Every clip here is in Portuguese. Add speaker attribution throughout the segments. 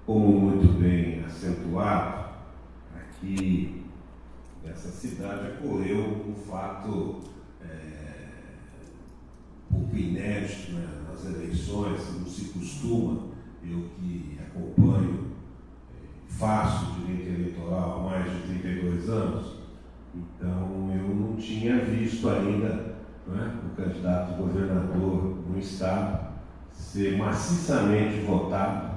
Speaker 1: Como muito bem acentuado, aqui nessa cidade ocorreu um fato um pouco inédito, né, nas eleições. Não se costuma, eu que acompanho, faço direito eleitoral há mais de 32 anos, então eu não tinha visto ainda, né, o candidato a governador no estado ser maciçamente votado,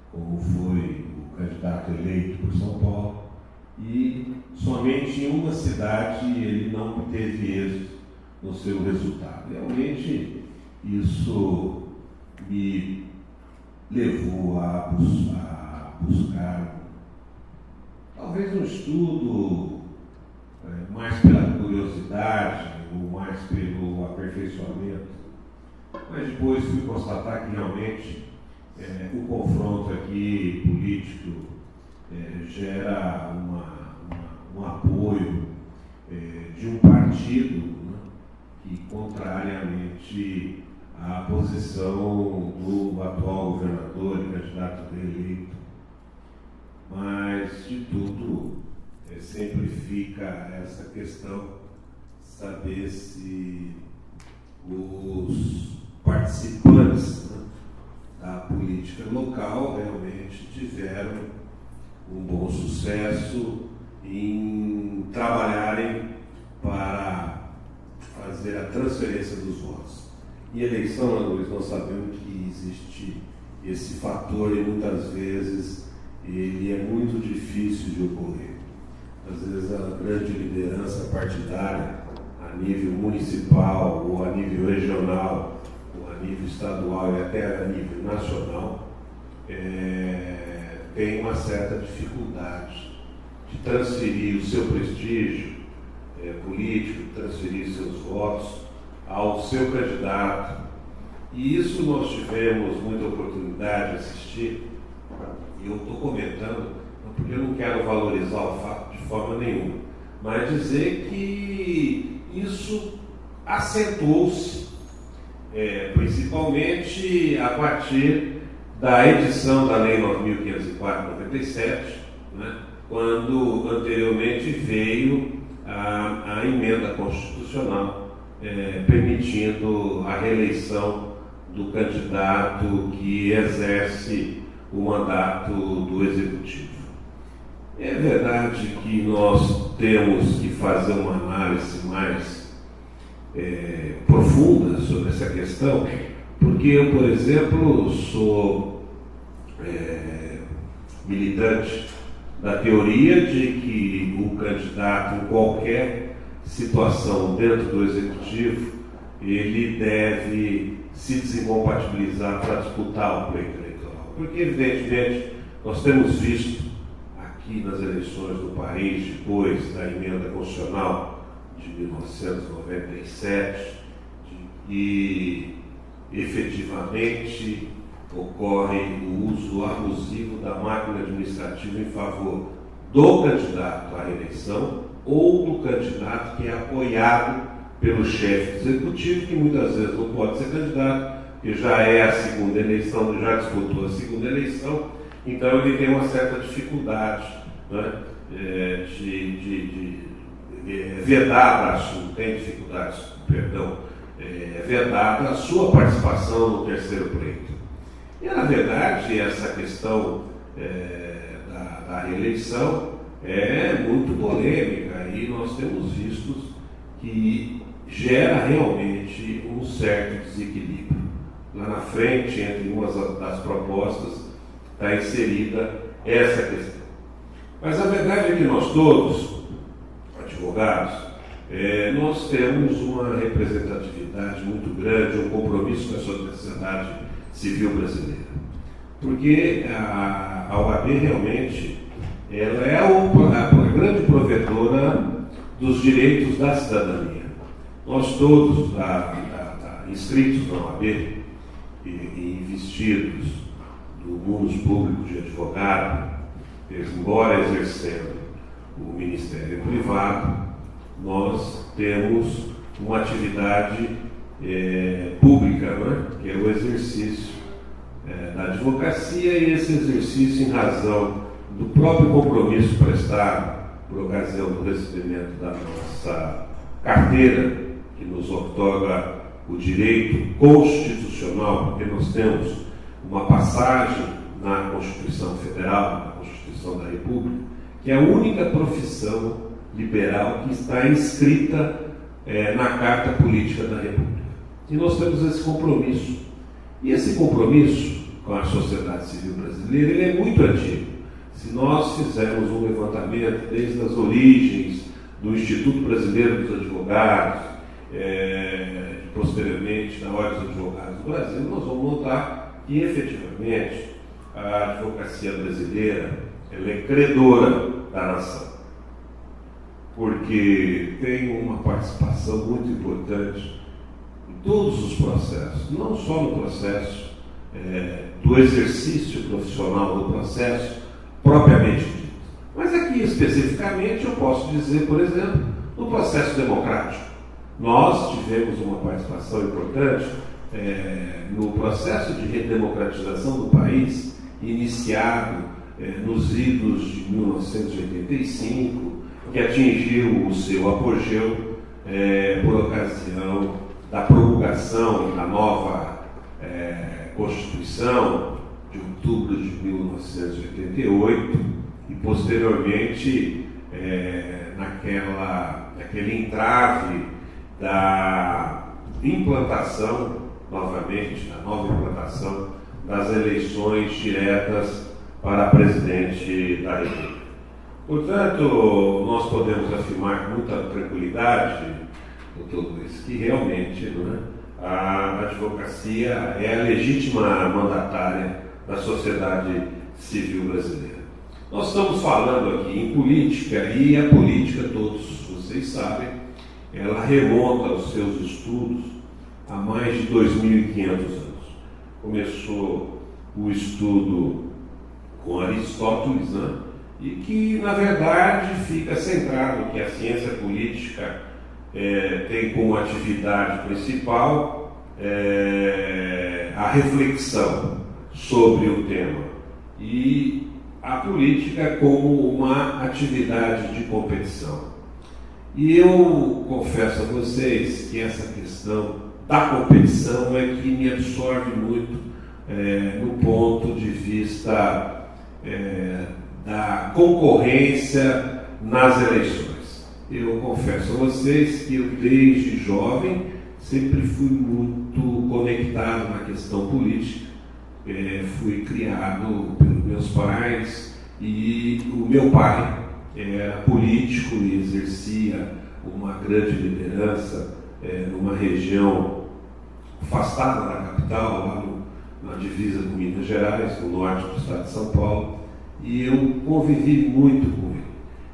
Speaker 1: como foi o candidato eleito por São Paulo, e somente em uma cidade ele não teve êxito no seu resultado. Realmente isso me levou a buscar talvez um estudo mais pela curiosidade ou mais pelo aperfeiçoamento, mas depois fui constatar que realmente o confronto aqui político gera um apoio de um partido, né, que, contrariamente à posição do atual governador e candidato eleito, mas de tudo sempre fica essa questão, saber se os participantes, né, da política local realmente tiveram um bom sucesso em trabalharem para fazer a transferência dos votos. Em eleição, Ana Luiz, nós sabemos que existe esse fator e muitas vezes ele é muito difícil de ocorrer. Às vezes a grande liderança partidária a nível municipal ou a nível regional ou a nível estadual e até a nível nacional tem uma certa dificuldade de transferir o seu prestígio político, transferir seus votos ao seu candidato. E isso nós tivemos muita oportunidade de assistir, e eu estou comentando, porque eu não quero valorizar o fato de forma nenhuma, mas dizer que isso acentuou-se, principalmente a partir da edição da Lei 9.504/97, né, quando anteriormente veio a emenda constitucional permitindo a reeleição do candidato que exerce o mandato do Executivo. É verdade que nós temos que fazer uma análise mais profunda sobre essa questão, porque eu, por exemplo, sou militante da teoria de que o candidato, em qualquer situação dentro do Executivo, ele deve se desincompatibilizar para disputar o pleito eleitoral. Porque, evidentemente, nós temos visto aqui nas eleições do país, depois da emenda constitucional de 1997, que efetivamente ocorre o uso abusivo da máquina administrativa em favor do candidato à reeleição ou do candidato que é apoiado pelo chefe do executivo, que muitas vezes não pode ser candidato, que já é a segunda eleição, já disputou a segunda eleição, então ele tem uma certa dificuldade, né, vedada a sua, tem dificuldades, perdão, vedada a sua participação no terceiro pleito. E, na verdade, essa questão da reeleição é muito polêmica e nós temos visto que gera realmente um certo desequilíbrio. Lá na frente, entre umas das propostas, está inserida essa questão. Mas a verdade é que nós todos, advogados, nós temos uma representatividade muito grande, um compromisso com a sociedade civil brasileira. Porque a OAB realmente ela é a grande provedora dos direitos da cidadania. Nós todos, inscritos na OAB e investidos do mundo público de advogado, embora exercendo o Ministério Privado, nós temos uma atividade pública, né, que é o exercício
Speaker 2: da advocacia, e esse exercício em razão do próprio compromisso prestado por ocasião do recebimento da nossa carteira, que nos outorga o direito constitucional, porque nós temos uma passagem na Constituição Federal, na Constituição da República, que é a única profissão liberal que está inscrita na Carta Política da República. E nós temos esse compromisso. E esse compromisso com a sociedade civil brasileira, ele é muito antigo. Se nós fizermos um levantamento desde as origens do Instituto Brasileiro dos Advogados, posteriormente da Ordem dos Advogados do Brasil, nós vamos notar que, efetivamente, a advocacia brasileira ela é credora da nação, porque tem uma participação muito importante em todos os processos, não só no processo do exercício profissional do processo propriamente dito, mas aqui especificamente eu posso dizer, por exemplo, no processo democrático. Nós tivemos uma participação importante no processo de redemocratização do país, iniciado nos idos de 1985, que atingiu o seu apogeu por ocasião da promulgação da nova Constituição de outubro de 1988 e, posteriormente, naquele entrave da implantação, novamente, da nova implantação das eleições diretas para presidente da República. Portanto, nós podemos afirmar com muita tranquilidade, doutor Luiz, que realmente a advocacia é a legítima mandatária da sociedade civil brasileira. Nós estamos falando aqui em política, e a política, todos vocês sabem, ela remonta aos seus estudos há mais de 2.500 anos. Começou o estudo com Aristóteles, e que, na verdade, fica centrado que a ciência política tem como atividade principal a reflexão sobre o tema, e a política como uma atividade de competição. E eu confesso a vocês que essa questão da competição é que me absorve muito no ponto de vista da concorrência nas eleições. Eu confesso a vocês que eu, desde jovem, sempre fui muito conectado na questão política. Fui criado pelos meus pais, e o meu pai era político e exercia uma grande liderança numa região afastada da capital, lá na divisa com Minas Gerais, no norte do estado de São Paulo, e eu convivi muito com ele.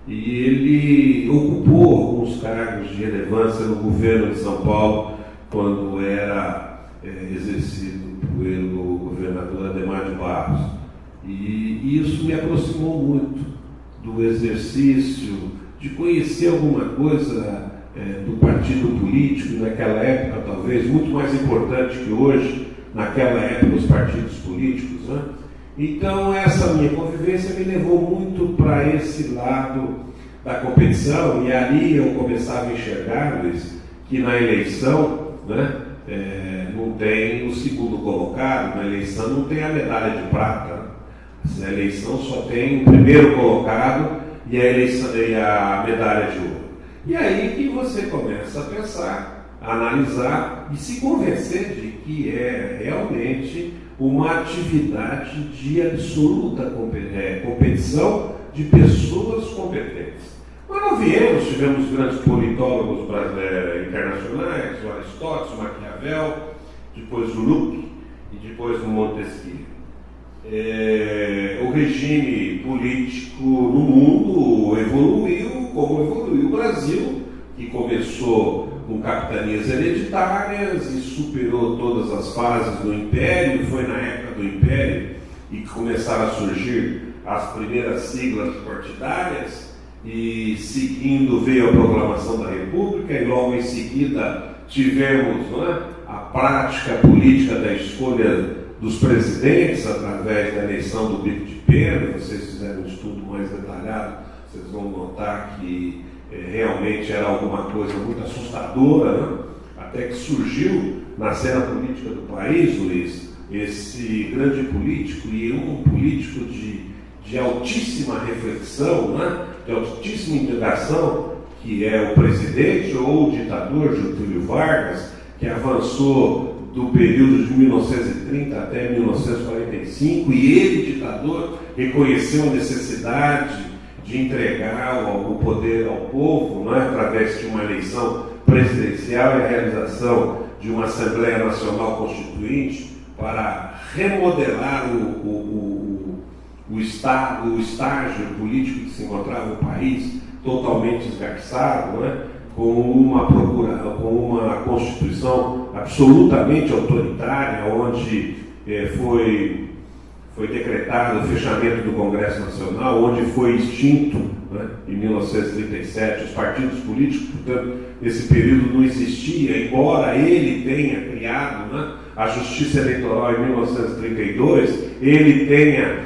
Speaker 2: E ele ocupou alguns cargos de relevância no governo de São Paulo, quando era exercido pelo governador Adhemar de Barros. E isso me aproximou muito do exercício de conhecer alguma coisa do partido político, naquela época talvez muito mais importante que hoje, naquela época os partidos políticos. Então essa minha convivência me levou muito para esse lado da competição, e ali eu começava a enxergar, Luiz, que na eleição não tem o segundo colocado, na eleição não tem a medalha de prata, na eleição só tem o primeiro colocado e a medalha de ouro. E aí que você começa a pensar, a analisar e se convencer de que é realmente uma atividade de absoluta competição de pessoas competentes. Mas nós tivemos grandes politólogos internacionais, o Aristóteles, o Maquiavel, depois o Locke e depois o Montesquieu. O regime político no mundo evoluiu como evoluiu o Brasil, que começou com capitanias hereditárias e superou todas as fases do Império. Foi na época do Império e que começaram a surgir as primeiras siglas partidárias, e seguindo veio a proclamação da República, e logo em seguida tivemos a prática política da escolha dos presidentes através da eleição do bico de pena. Vocês fizeram um estudo mais detalhado, vocês vão notar que realmente era alguma coisa muito assustadora, né? Até que surgiu na cena política do país, Luiz, esse grande político, e um político de altíssima reflexão, né? De altíssima indagação, que é o presidente ou o ditador Getúlio Vargas, que avançou do período de 1930 até 1945, e ele, ditador, reconheceu a necessidade de entregar o poder ao povo, né, através de uma eleição presidencial e a realização de uma Assembleia Nacional Constituinte para remodelar o estágio político que se encontrava o país totalmente esgarçado, né, com uma Constituição absolutamente autoritária, onde foi decretado o fechamento do Congresso Nacional, onde foi extinto, né, em 1937, os partidos políticos. Portanto, nesse período não existia, embora ele tenha criado, né, a Justiça Eleitoral em 1932, ele tenha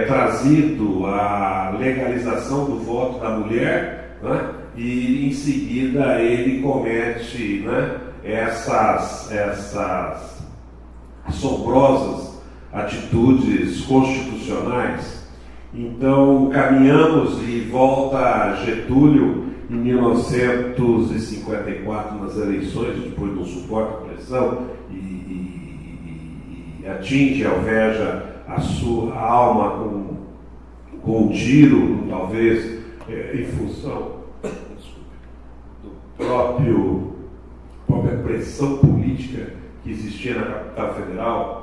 Speaker 2: trazido a legalização do voto da mulher, né, e em seguida ele comete, né, essas assombrosas atitudes constitucionais. Então caminhamos de volta a Getúlio em 1954 nas eleições, depois de um suporte à pressão, e atinge, alveja a sua alma com um tiro, talvez em função do própria pressão política que existia na capital federal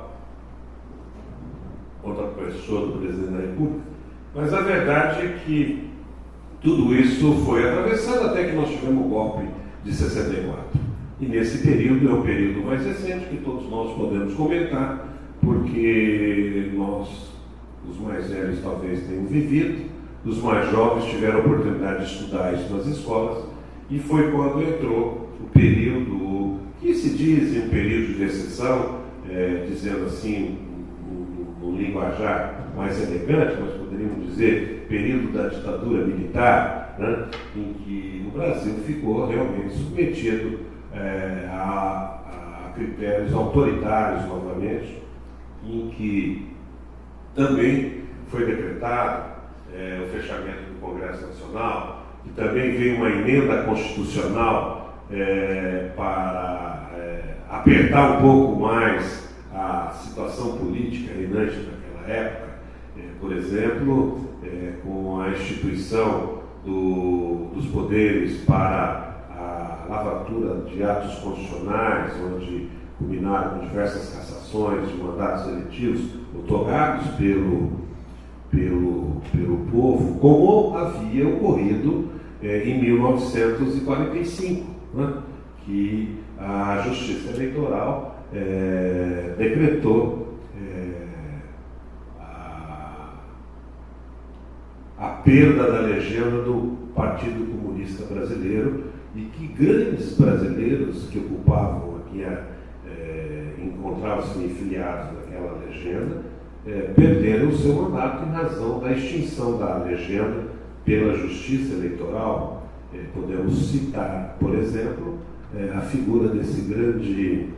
Speaker 2: contra a pessoa do presidente da República. Mas a verdade é que tudo isso foi atravessado até que nós tivemos o golpe de 64. E nesse período é o período mais recente que todos nós podemos comentar, porque nós, os mais velhos, talvez tenham vivido, os mais jovens tiveram a oportunidade de estudar isso nas escolas, e foi quando entrou o período que se diz um período de exceção, dizendo assim, um linguajar mais elegante, mas poderíamos dizer período da ditadura militar, né, em que o Brasil ficou realmente submetido a critérios autoritários novamente, em que também foi decretado o fechamento do Congresso Nacional, e também veio uma emenda constitucional para apertar um pouco mais a situação política reinante naquela época, por exemplo, com a instituição dos poderes para a lavatura de atos constitucionais, onde culminaram com diversas cassações de mandatos eletivos otorgados pelo povo, como havia ocorrido em 1945, né, que a Justiça Eleitoral decretou a perda da legenda do Partido Comunista Brasileiro, e que grandes brasileiros que ocupavam aqui, encontravam-se filiados naquela legenda, perderam o seu mandato em razão da extinção da legenda pela Justiça Eleitoral. Podemos citar, por exemplo, a figura desse grande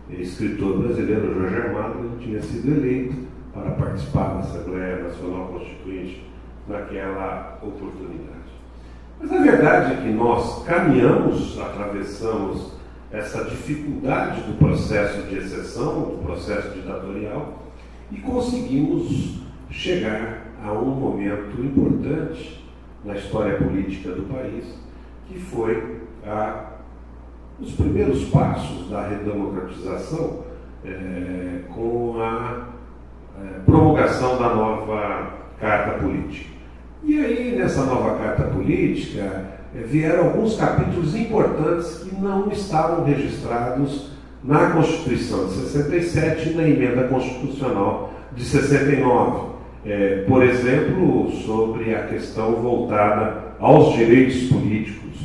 Speaker 2: escritor brasileiro, Jorge Amado, que tinha sido eleito para participar da Assembleia Nacional Constituinte naquela oportunidade. Mas a verdade é que nós caminhamos, atravessamos essa dificuldade do processo de exceção, do processo ditatorial, e conseguimos chegar a um momento importante na história política do país, que foi os primeiros passos da redemocratização, com a promulgação da nova Carta Política. E aí, nessa nova Carta Política, vieram alguns capítulos importantes que não estavam registrados na Constituição de 67 e na Emenda Constitucional de 69. Por exemplo, sobre a questão voltada aos direitos políticos,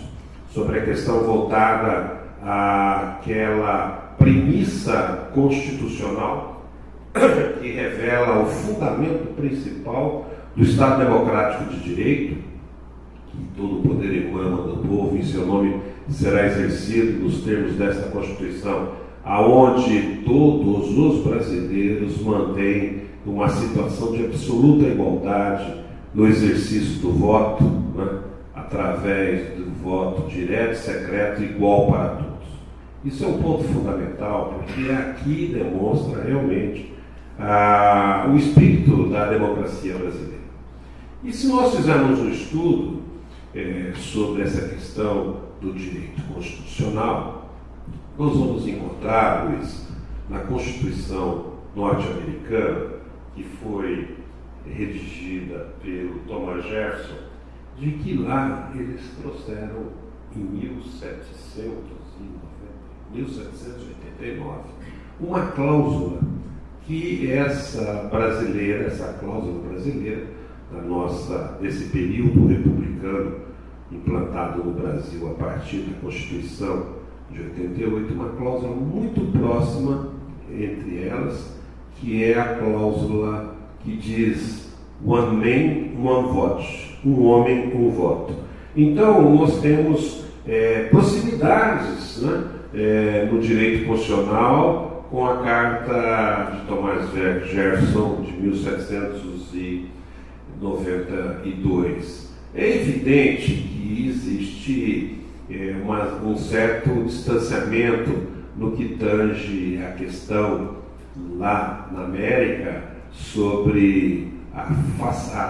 Speaker 2: sobre a questão voltada àquela premissa constitucional que revela o fundamento principal do Estado Democrático de Direito, que todo o poder emana do povo, em seu nome será exercido nos termos desta Constituição, aonde todos os brasileiros mantêm uma situação de absoluta igualdade no exercício do voto, né, através do voto direto, secreto, igual para todos. Isso é um ponto fundamental, porque aqui demonstra realmente o espírito da democracia brasileira. E se nós fizermos um estudo sobre essa questão do direito constitucional, nós vamos encontrar, Luiz, na Constituição norte-americana, que foi redigida pelo Thomas Jefferson, de que lá eles trouxeram em 1789 uma cláusula que essa cláusula brasileira, desse período republicano implantado no Brasil a partir da Constituição de 88, uma cláusula muito próxima entre elas, que é a cláusula que diz one man, one vote, um homem, um voto. Então, nós temos proximidades, né, no direito constitucional com a Carta de Thomas Jefferson de 1792. É evidente que existe um certo distanciamento no que tange a questão lá na América sobre a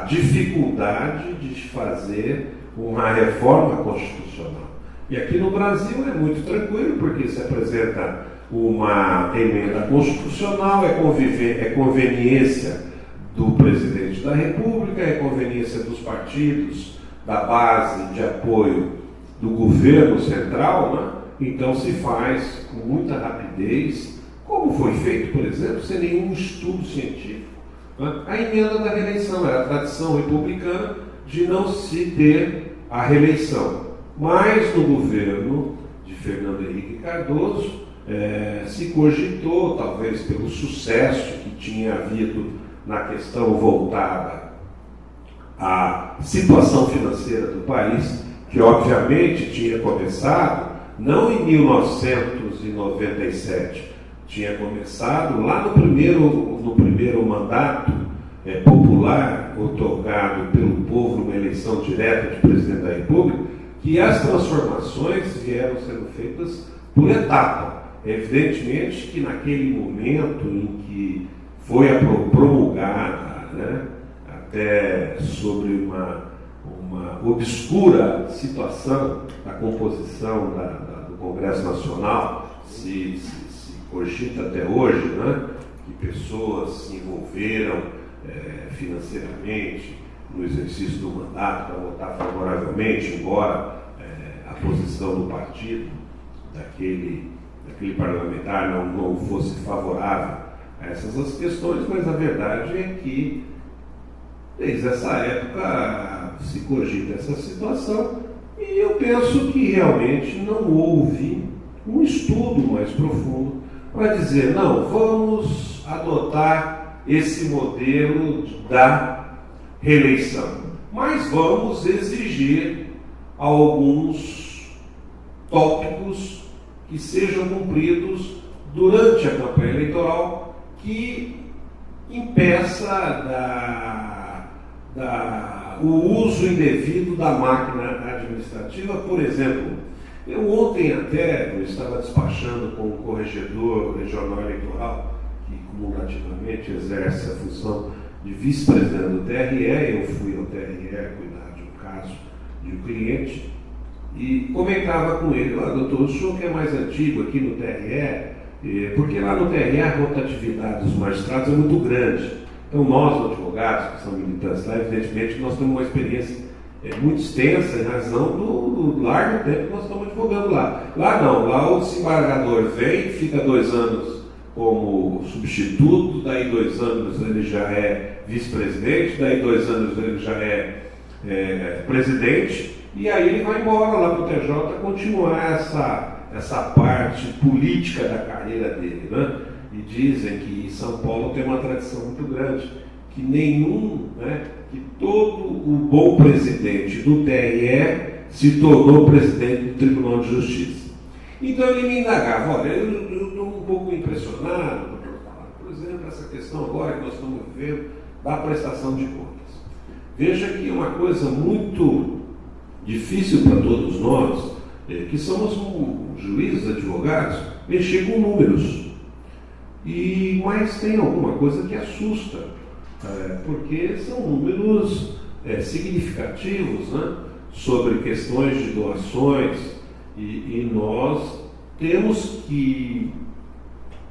Speaker 2: dificuldade de fazer uma reforma constitucional. E aqui no Brasil é muito tranquilo, porque se apresenta uma emenda constitucional, é conveniência do presidente da República, é conveniência dos partidos, da base de apoio do governo central, né? Então se faz com muita rapidez, como foi feito, por exemplo, sem nenhum estudo científico, né? A emenda da reeleição era a tradição republicana de não se ter a reeleição. Mas no governo de Fernando Henrique Cardoso se cogitou, talvez pelo sucesso que tinha havido na questão voltada à situação financeira do país, que obviamente tinha começado não em 1997, tinha começado lá no primeiro mandato popular otorgado pelo povo numa eleição direta de presidente da República, que as transformações vieram sendo feitas por etapa. Evidentemente que naquele momento em que foi promulgada, né, até sobre uma obscura situação da composição do Congresso Nacional, se cogita até hoje, né, que pessoas se envolveram financeiramente no exercício do mandato para votar favoravelmente, embora a posição do partido daquele parlamentar não fosse favorável a essas questões, mas a verdade é que desde essa época se cogita essa situação e eu penso que realmente não houve um estudo mais profundo para dizer, não, vamos adotar esse modelo da reeleição, mas vamos exigir alguns tópicos que sejam cumpridos durante a campanha eleitoral que impeça o uso indevido da máquina administrativa. Por exemplo, eu ontem até estava despachando com o corregedor regional eleitoral, que cumulativamente exerce a função de vice-presidente do TRE, eu fui ao TRE cuidar de um caso de um cliente, e comentava com ele, doutor, o senhor que é mais antigo aqui no TRE, porque lá no TRE a rotatividade dos magistrados é muito grande. Então nós, advogados, que são militantes lá, evidentemente nós temos uma experiência muito extensa em razão do largo tempo que nós estamos advogando lá. Lá não, lá o desembargador vem, fica 2 anos como substituto, daí 2 anos ele já é vice-presidente, daí 2 anos ele já é presidente, e aí ele vai embora lá para o TJ continuar essa parte política da carreira dele, né? e dizem que São Paulo tem uma tradição muito grande, que que todo o bom presidente do TRE se tornou presidente do Tribunal de Justiça. Então ele me indagava, olha, eu estou um pouco impressionado, por exemplo, essa questão agora que nós estamos vivendo da prestação de contas. Veja que é uma coisa muito difícil para todos nós, que somos juízes, advogados, mexer com números. Mas tem alguma coisa que assusta, porque são números significativos, né, sobre questões de doações, e nós temos que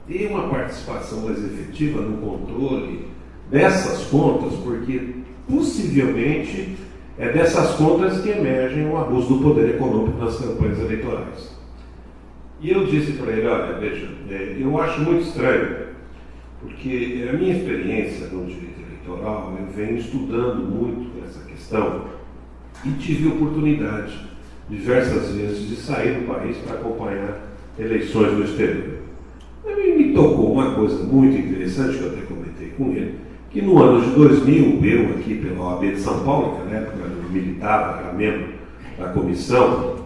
Speaker 2: ter uma participação mais efetiva no controle dessas contas, porque possivelmente é dessas contas que emergem o abuso do poder econômico nas campanhas eleitorais. E eu disse para ele, olha, veja, eu acho muito estranho, porque a minha experiência no direito eleitoral, eu venho estudando muito essa questão e tive oportunidade diversas vezes de sair do país para acompanhar eleições no exterior. Me tocou uma coisa muito interessante, que eu até comentei com ele, que no ano de 2000, eu aqui pela OAB de São Paulo, que na época eu militava, era membro da comissão,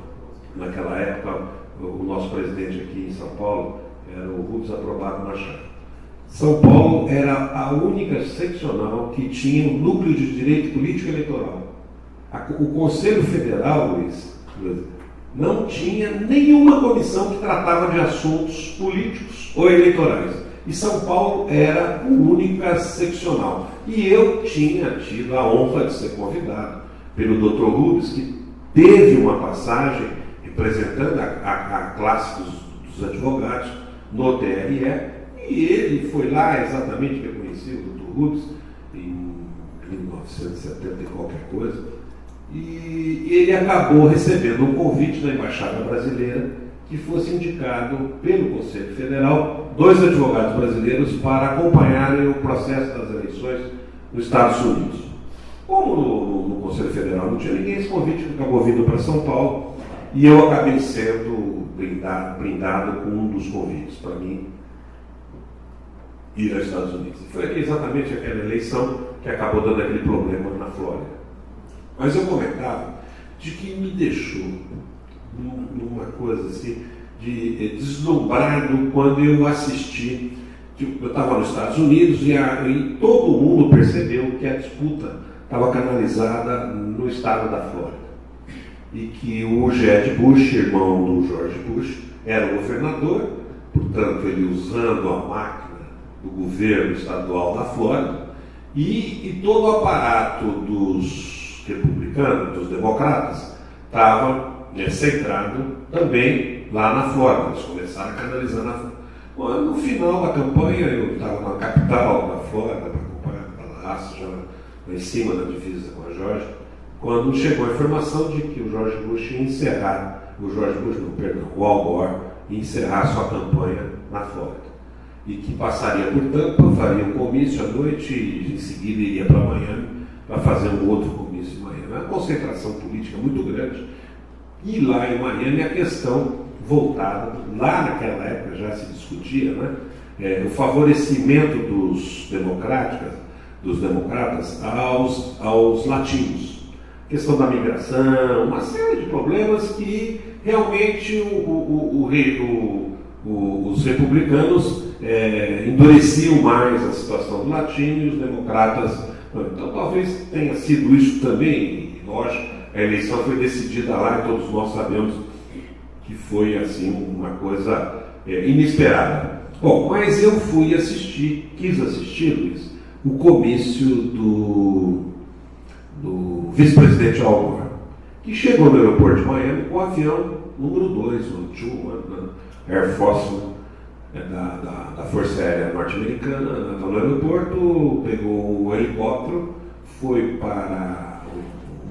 Speaker 2: naquela época o nosso presidente aqui em São Paulo era o Rubens Aprovado Machado. São Paulo era a única seccional que tinha um núcleo de direito político eleitoral. O Conselho Federal, Luiz, não tinha nenhuma comissão que tratava de assuntos políticos ou eleitorais. E São Paulo era a única seccional. E eu tinha tido a honra de ser convidado pelo Dr. Rubens, que teve uma passagem representando a classe dos advogados no TRE, e ele foi lá exatamente que eu conheci o Dr. Rubens, em 1970 e qualquer coisa, e ele acabou recebendo um convite da Embaixada Brasileira que fosse indicado pelo Conselho Federal 2 advogados brasileiros para acompanharem o processo das eleições nos Estados Unidos. Como no Conselho Federal não tinha ninguém, esse convite acabou vindo para São Paulo e eu acabei sendo brindado com um dos convites para mim ir aos Estados Unidos. E foi exatamente aquela eleição que acabou dando aquele problema na Flórida. Mas eu comentava de que me deixou numa coisa assim, deslumbrado quando eu assisti. Eu estava nos Estados Unidos e todo mundo percebeu que a disputa estava canalizada no estado da Flórida. E que o Jeb Bush, irmão do George Bush, era o governador, portanto ele usando a máquina do governo estadual da Flórida, e todo o aparato dos republicanos, dos democratas, estava centrado também lá na Flórida. Eles começaram a canalizar na Flórida. Mas no final da campanha, eu estava na capital da Flórida, para acompanhar Tallahassee, já lá em cima da divisa com a Geórgia, quando chegou a informação de que o George Bush ia encerrar, o Al Gore ia encerrar sua campanha na Flórida. E que passaria por Tampa, faria um comício à noite e em seguida iria para Miami para fazer um outro comício em Miami. É uma concentração política muito grande. E lá em Miami a questão voltada, lá naquela época já se discutia, né, o favorecimento dos democratas aos latinos. Questão da migração, uma série de problemas que realmente os republicanos endureciam mais a situação do latino e os democratas. Então talvez tenha sido isso também, e lógico, a eleição foi decidida lá e todos nós sabemos que foi assim uma coisa inesperada. Bom, mas eu quis assistir, Luiz, o comício do vice-presidente Al Gore, que chegou no aeroporto de Miami com o avião número 2, o 2, Air Force da Força Aérea Norte-Americana, no aeroporto, pegou o helicóptero, foi para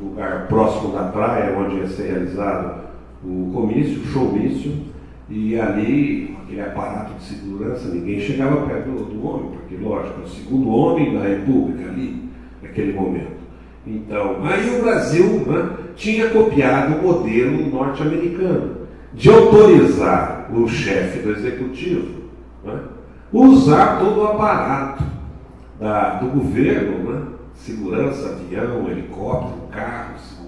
Speaker 2: um lugar próximo da praia, onde ia ser realizado o comício, o showmício, e ali, aquele aparato de segurança, ninguém chegava perto do homem, porque, lógico, é o segundo homem da República ali, naquele momento. Então, aí o Brasil, né, tinha copiado o modelo norte-americano, de autorizar o chefe do executivo, né, usar todo o aparato do governo, né? Segurança, avião, helicóptero, carros,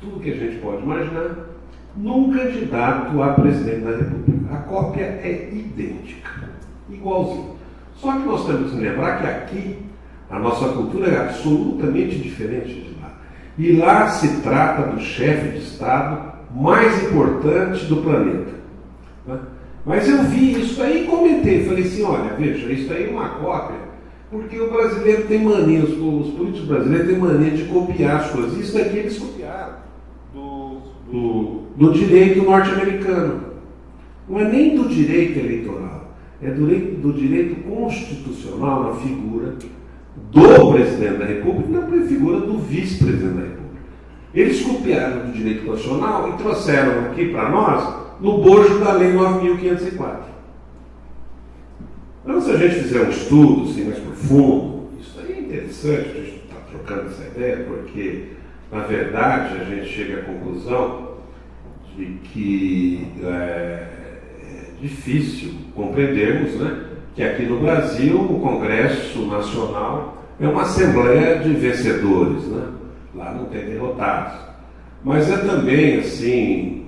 Speaker 2: tudo que a gente pode imaginar, num candidato a presidente da República. A cópia é idêntica, igualzinho. Só que nós temos que lembrar que aqui a nossa cultura é absolutamente diferente de lá. E lá se trata do chefe de Estado mais importante do planeta, né? Mas eu vi isso aí e comentei, falei assim, olha, veja, isso aí é uma cópia, porque o brasileiro tem mania, os políticos brasileiros têm mania de copiar as coisas. Isso daqui eles copiaram do direito norte-americano. Não é nem do direito eleitoral, é do direito constitucional na figura do presidente da República e na figura do vice-presidente da República. Eles copiaram do direito constitucional e trouxeram aqui para nós no bojo da Lei 9.504. Então, se a gente fizer um estudo assim, mais profundo, isso aí é interessante, a gente está trocando essa ideia, porque, na verdade, a gente chega à conclusão de que é difícil compreendermos, né, que aqui no Brasil o Congresso Nacional é uma assembleia de vencedores, né? Lá não tem derrotados. Mas é também, assim,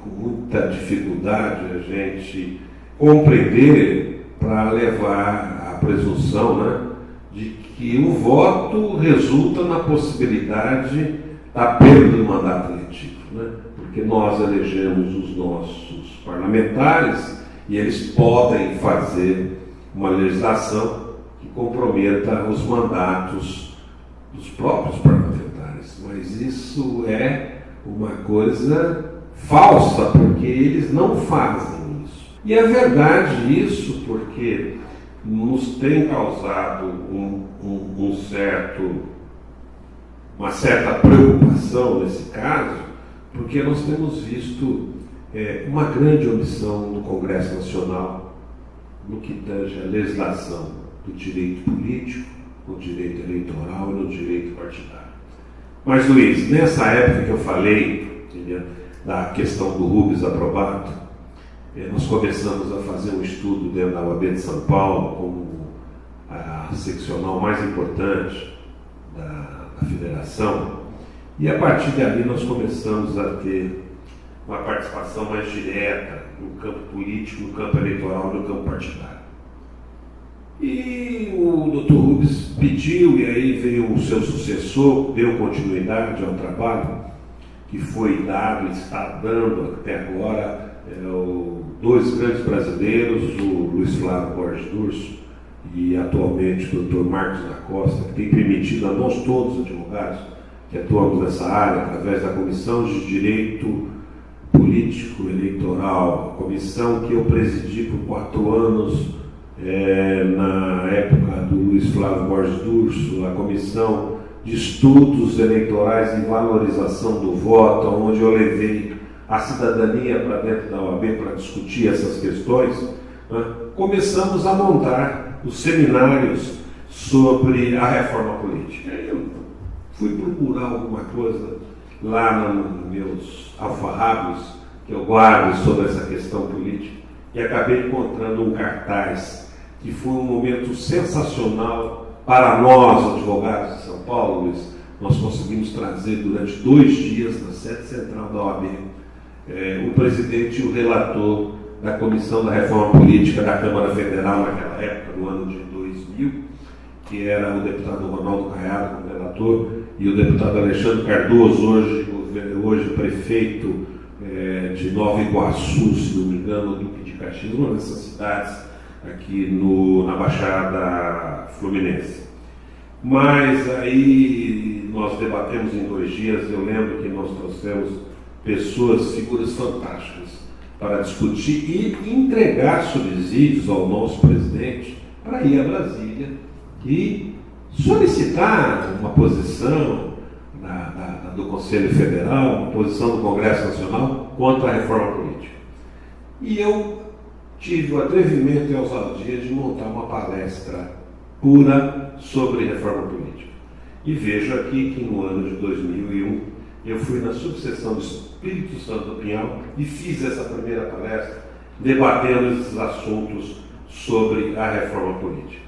Speaker 2: com muita dificuldade a gente compreender para levar à presunção, né, de que o voto resulta na possibilidade da perda do mandato eletivo, né? Porque nós elegemos os nossos parlamentares e eles podem fazer uma legislação que comprometa os mandatos dos próprios parlamentares, mas isso é uma coisa falsa, porque eles não fazem isso. E é verdade isso, porque nos tem causado uma certa preocupação nesse caso, porque nós temos visto uma grande omissão no Congresso Nacional no que tange a legislação do direito político, no direito eleitoral e no direito partidário. Mas, Luiz, nessa época que eu falei, entendeu, da questão do Rubens aprovado, nós começamos a fazer um estudo dentro da UAB de São Paulo, como a seccional mais importante da federação, e a partir dali nós começamos a ter uma participação mais direta no campo político, no campo eleitoral e no campo partidário. E o Dr. Rubens pediu, e aí veio o seu sucessor, deu continuidade ao trabalho que foi dado e está dando até agora, dois grandes brasileiros, o Luiz Flávio Borges Durso e atualmente o Dr. Marcos da Costa, que tem permitido a nós todos, advogados, que atuamos nessa área, através da Comissão de Direito Político Eleitoral, comissão que eu presidi por 4 anos, na época do Luiz Flávio Borges Durso, a Comissão de Estudos Eleitorais e Valorização do Voto, onde eu levei a cidadania para dentro da OAB para discutir essas questões, né? Começamos a montar os seminários sobre a reforma política. Eu fui procurar alguma coisa lá nos meus alfarrábios que eu guardo sobre essa questão política e acabei encontrando um cartaz que foi um momento sensacional para nós, advogados de São Paulo, Luiz. Nós conseguimos trazer durante 2 dias na sede central da OAB o presidente e o relator da Comissão da Reforma Política da Câmara Federal naquela época, no ano de 2000, que era o deputado Ronaldo Caiado como relator e o deputado Alexandre Cardoso, hoje prefeito de Nova Iguaçu, se não me engano, Duque de Caxias, uma dessas cidades aqui na Baixada Fluminense. Mas aí nós debatemos em 2 dias, eu lembro que nós trouxemos pessoas, figuras fantásticas, para discutir e entregar subsídios ao nosso presidente para ir a Brasília e solicitar uma posição do Conselho Federal, uma posição do Congresso Nacional contra a reforma política. E eu tive o atrevimento e a ousadia de montar uma palestra pura sobre reforma política. E vejo aqui que no ano de 2001 eu fui na subseção do Espírito Santo do Pinhal e fiz essa primeira palestra debatendo esses assuntos sobre a reforma política.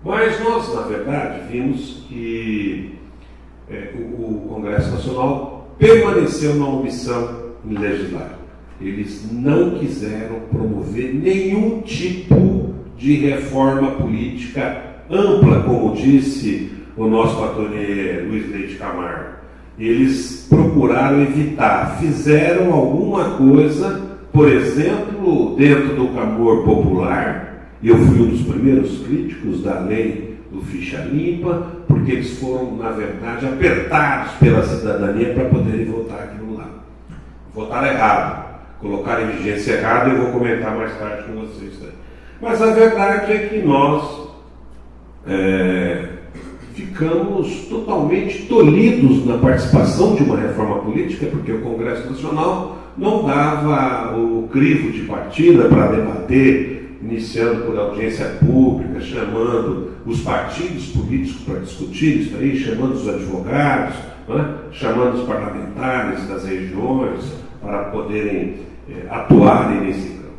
Speaker 2: Mas nós, na verdade, vimos que o Congresso Nacional permaneceu na omissão em legislar. Eles não quiseram promover nenhum tipo de reforma política ampla, como disse o nosso patrônio Luiz Leite Camargo. Eles procuraram evitar, fizeram alguma coisa, por exemplo, dentro do clamor popular. Eu fui um dos primeiros críticos da lei do ficha limpa, porque eles foram, na verdade, apertados pela cidadania para poderem votar aquilo lá. Votaram errado, colocaram em vigência errada, eu vou comentar mais tarde com vocês. Né? Mas a verdade é que nós ficamos totalmente tolhidos na participação de uma reforma política, porque o Congresso Nacional não dava o crivo de partida para debater, iniciando por audiência pública, chamando os partidos políticos para discutir isso aí, chamando os advogados, né? Chamando os parlamentares das regiões para poderem atuarem nesse campo.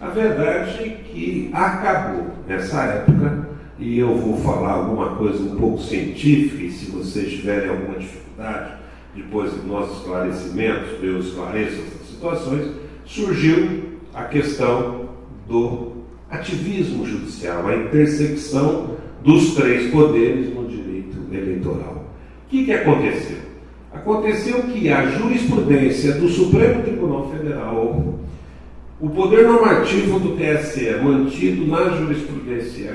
Speaker 2: A verdade é que acabou nessa época, e eu vou falar alguma coisa um pouco científica, e se vocês tiverem alguma dificuldade, depois dos nossos esclarecimentos, eu esclareço essas situações, surgiu a questão do ativismo judicial, a intersecção dos três poderes no direito eleitoral. O que aconteceu? Aconteceu que a jurisprudência do Supremo Tribunal Federal, o poder normativo do TSE mantido na jurisprudência,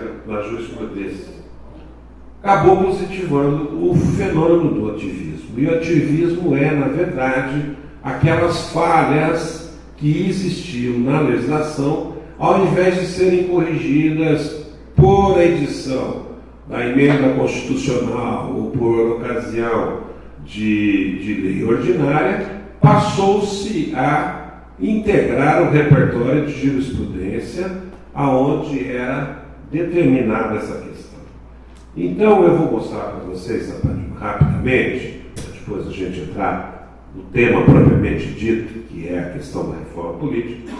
Speaker 2: acabou positivando o fenômeno do ativismo. E o ativismo na verdade, aquelas falhas que existiam na legislação, ao invés de serem corrigidas por edição da emenda constitucional ou por ocasião de lei ordinária, passou-se a integrar o repertório de jurisprudência aonde era determinada essa questão. Então eu vou mostrar para vocês rapidamente, para depois a gente entrar no tema propriamente dito, que é a questão da reforma política,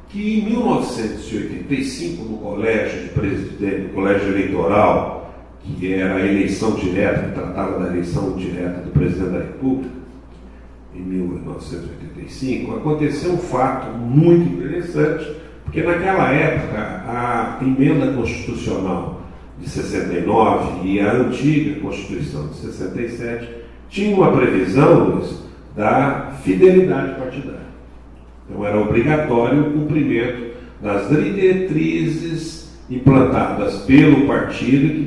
Speaker 2: que em 1985, no colégio eleitoral, que era a eleição direta, que tratava da eleição direta do presidente da República, em 1985, aconteceu um fato muito interessante, porque naquela época a emenda constitucional de 69 e a antiga Constituição de 67 tinham uma previsão da fidelidade partidária. Então era obrigatório o cumprimento das diretrizes implantadas pelo partido que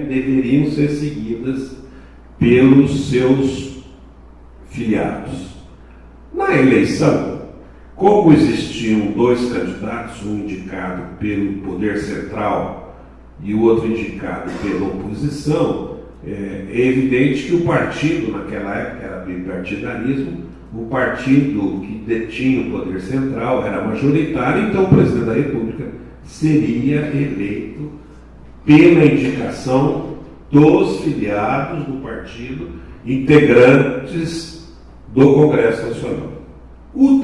Speaker 2: deveriam ser seguidas pelos seus filiados. Na eleição, como existiam dois candidatos, um indicado pelo poder central e o outro indicado pela oposição, é evidente que o partido, naquela época, era bipartidarismo, o partido que detinha o poder central era majoritário, então o presidente da República seria eleito pela indicação dos filiados do partido, integrantes do Congresso Nacional. O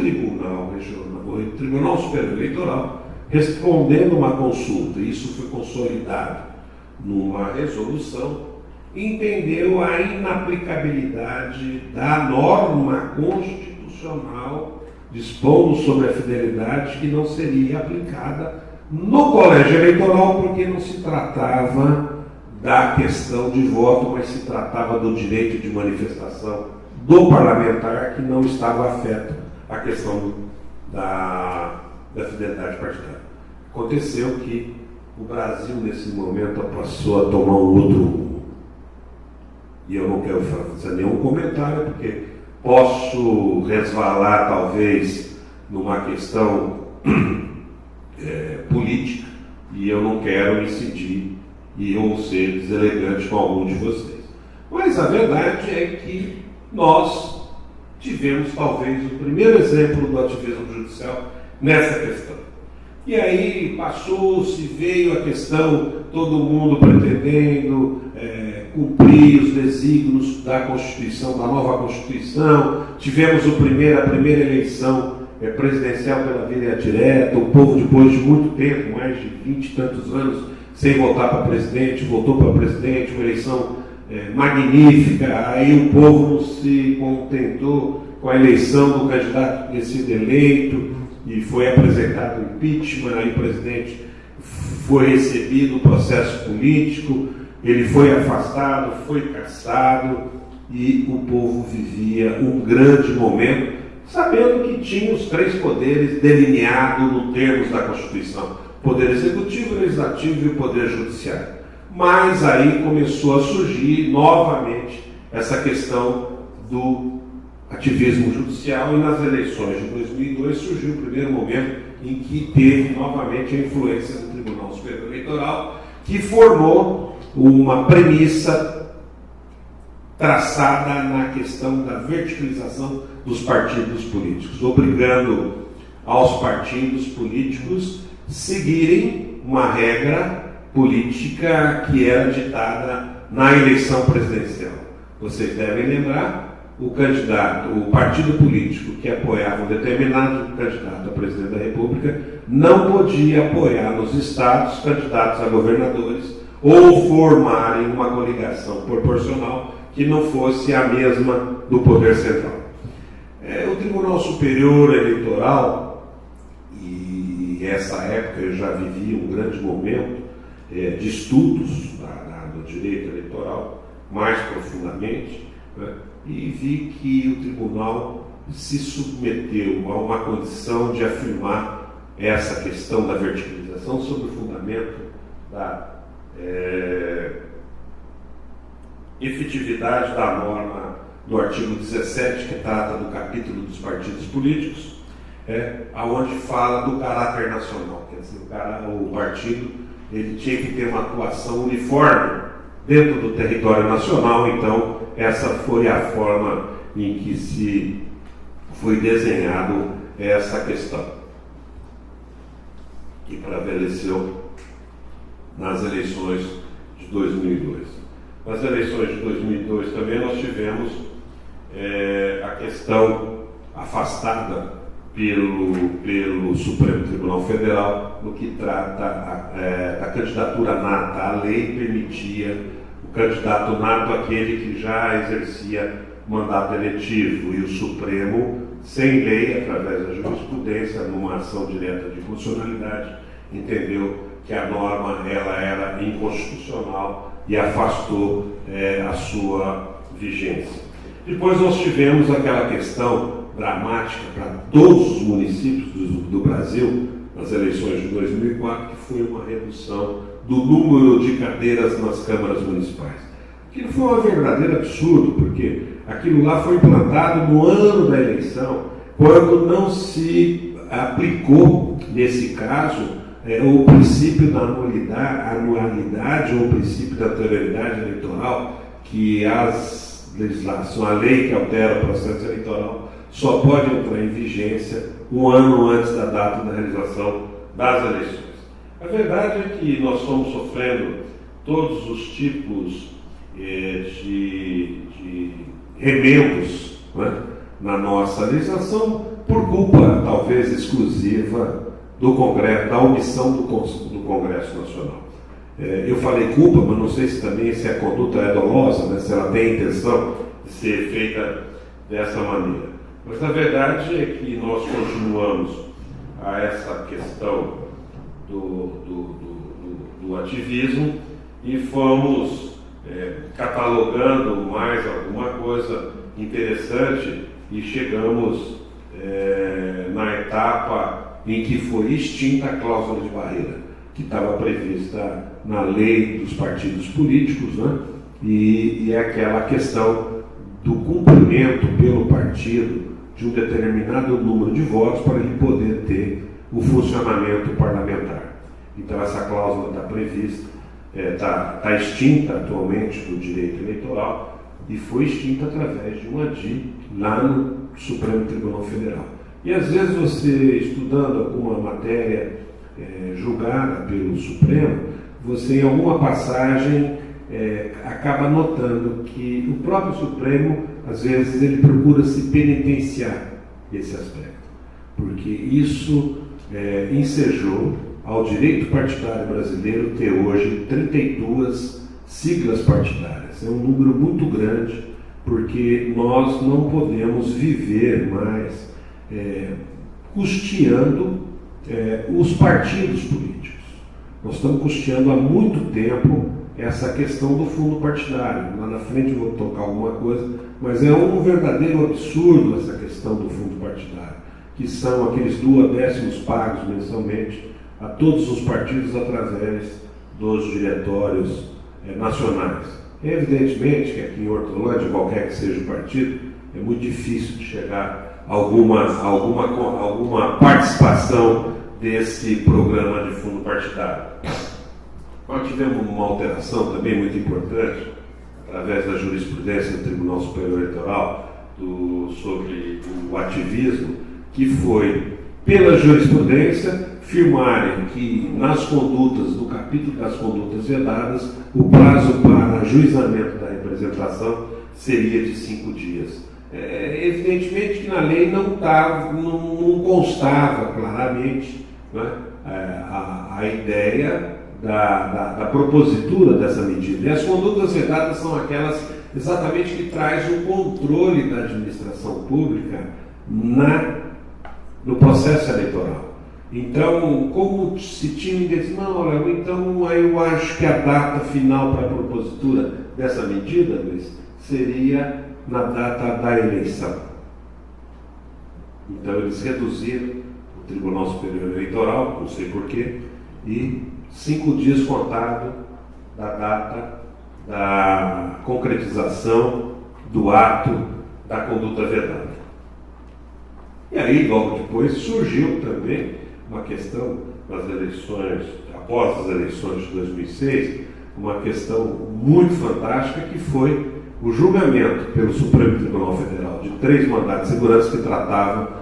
Speaker 2: Tribunal Superior Eleitoral, respondendo uma consulta, isso foi consolidado numa resolução, entendeu a inaplicabilidade da norma constitucional dispondo sobre a fidelidade que não seria aplicada no colégio eleitoral, porque não se tratava da questão de voto, mas se tratava do direito de manifestação do parlamentar, que não estava afeto à questão da fidelidade partidária. Aconteceu que o Brasil, nesse momento, passou a tomar um outro rumo. E eu não quero fazer nenhum comentário, porque posso resvalar, talvez, numa questão política, e eu não quero incidir ou ser deselegante com algum de vocês. Mas a verdade é que nós tivemos, talvez, o primeiro exemplo do ativismo judicial nessa questão. E aí passou-se, veio a questão, todo mundo pretendendo cumprir os desígnios da Constituição, da nova Constituição. Tivemos a primeira eleição presidencial pela via direta, o povo depois de muito tempo, mais de 20 e tantos anos, sem votar para presidente, voltou para presidente, uma eleição magnífica, aí o povo não se contentou com a eleição do candidato que tinha sido eleito e foi apresentado o impeachment, aí o presidente foi recebido o processo político, ele foi afastado, foi cassado e o povo vivia um grande momento, sabendo que tinha os 3 poderes delineados nos termos da Constituição, o poder executivo, o legislativo e o poder judiciário. Mas aí começou a surgir novamente essa questão do ativismo judicial e nas eleições de 2002 surgiu o primeiro momento em que teve novamente a influência do Tribunal Superior Eleitoral, que formou uma premissa traçada na questão da verticalização dos partidos políticos, obrigando aos partidos políticos seguirem uma regra política que era ditada na eleição presidencial. Vocês devem lembrar, o partido político que apoiava um determinado candidato a presidente da República não podia apoiar nos estados candidatos a governadores ou formarem uma coligação proporcional que não fosse a mesma do Poder Central. O Tribunal Superior Eleitoral, e essa época eu já vivi um grande momento de estudos do direito eleitoral, mais profundamente, né, e vi que o Tribunal se submeteu a uma condição de afirmar essa questão da verticalização sob o fundamento da efetividade da norma do artigo 17, que trata do capítulo dos partidos políticos, aonde fala do caráter nacional, quer dizer, o partido ele tinha que ter uma atuação uniforme dentro do território nacional. Então essa foi a forma em que se foi desenhado essa questão, que prevaleceu nas eleições de 2002. Nas eleições de 2002 também nós tivemos a questão afastada pelo Supremo Tribunal Federal, no que trata a candidatura nata. A lei permitia o candidato nato aquele que já exercia mandato eletivo, e o Supremo, sem lei, através da jurisprudência, numa ação direta de constitucionalidade, entendeu que a norma ela era inconstitucional e afastou a sua vigência. Depois nós tivemos aquela questão dramática para todos os municípios do Brasil, nas eleições de 2004, que foi uma redução do número de cadeiras nas câmaras municipais. Aquilo foi um verdadeiro absurdo, porque aquilo lá foi implantado no ano da eleição, quando não se aplicou, nesse caso, o princípio da anualidade ou o princípio da anterioridade eleitoral, que a lei que altera o processo eleitoral só pode entrar em vigência um ano antes da data da realização das eleições. A verdade é que nós estamos sofrendo todos os tipos de remendos, né, na nossa legislação, por culpa talvez exclusiva do Congresso, da omissão do Congresso Nacional. Eu falei culpa, mas não sei se a conduta é dolosa, né, se ela tem intenção de ser feita dessa maneira. Mas a verdade é que nós continuamos a essa questão do ativismo e fomos catalogando mais alguma coisa interessante e chegamos na etapa em que foi extinta a cláusula de barreira, que estava prevista na lei dos partidos políticos, né? E é aquela questão do cumprimento pelo partido de um determinado número de votos para ele poder ter o funcionamento parlamentar. Então essa cláusula está prevista, está extinta atualmente do direito eleitoral e foi extinta através de uma DI lá no Supremo Tribunal Federal. E às vezes você, estudando alguma matéria julgada pelo Supremo, você em alguma passagem acaba notando que o próprio Supremo, às vezes, ele procura se penitenciar desse aspecto. porque isso ensejou ao direito partidário brasileiro ter hoje 32 siglas partidárias. É um número muito grande, porque nós não podemos viver mais custeando os partidos políticos. Nós estamos custeando há muito tempo essa questão do fundo partidário. Lá na frente eu vou tocar alguma coisa, mas é um verdadeiro absurdo essa questão do fundo partidário, que são aqueles 2/10 pagos mensalmente a todos os partidos através dos diretórios nacionais. Evidentemente que aqui em Hortolândia, qualquer que seja o partido, é muito difícil de chegar a alguma participação desse programa de fundo partidário. Nós tivemos uma alteração também muito importante, através da jurisprudência do Tribunal Superior Eleitoral, sobre o ativismo, que foi, pela jurisprudência, firmarem que nas condutas, no capítulo das condutas vedadas, o prazo para ajuizamento da representação seria de 5 dias. Evidentemente que na lei não constava claramente, né, a ideia da propositura dessa medida. E as condutas vedadas são aquelas exatamente que traz o controle da administração pública no processo eleitoral. Então, como se tinha diz, não, olha, então eu acho que a data final para a propositura dessa medida, Luiz, seria na data da eleição. Então eles reduziram o Tribunal Superior Eleitoral, não sei porquê, e 5 dias contado da data da concretização do ato da conduta vedada. E aí, logo depois, surgiu também uma questão das eleições, após as eleições de 2006, uma questão muito fantástica, que foi o julgamento pelo Supremo Tribunal Federal de 3 mandados de segurança que tratavam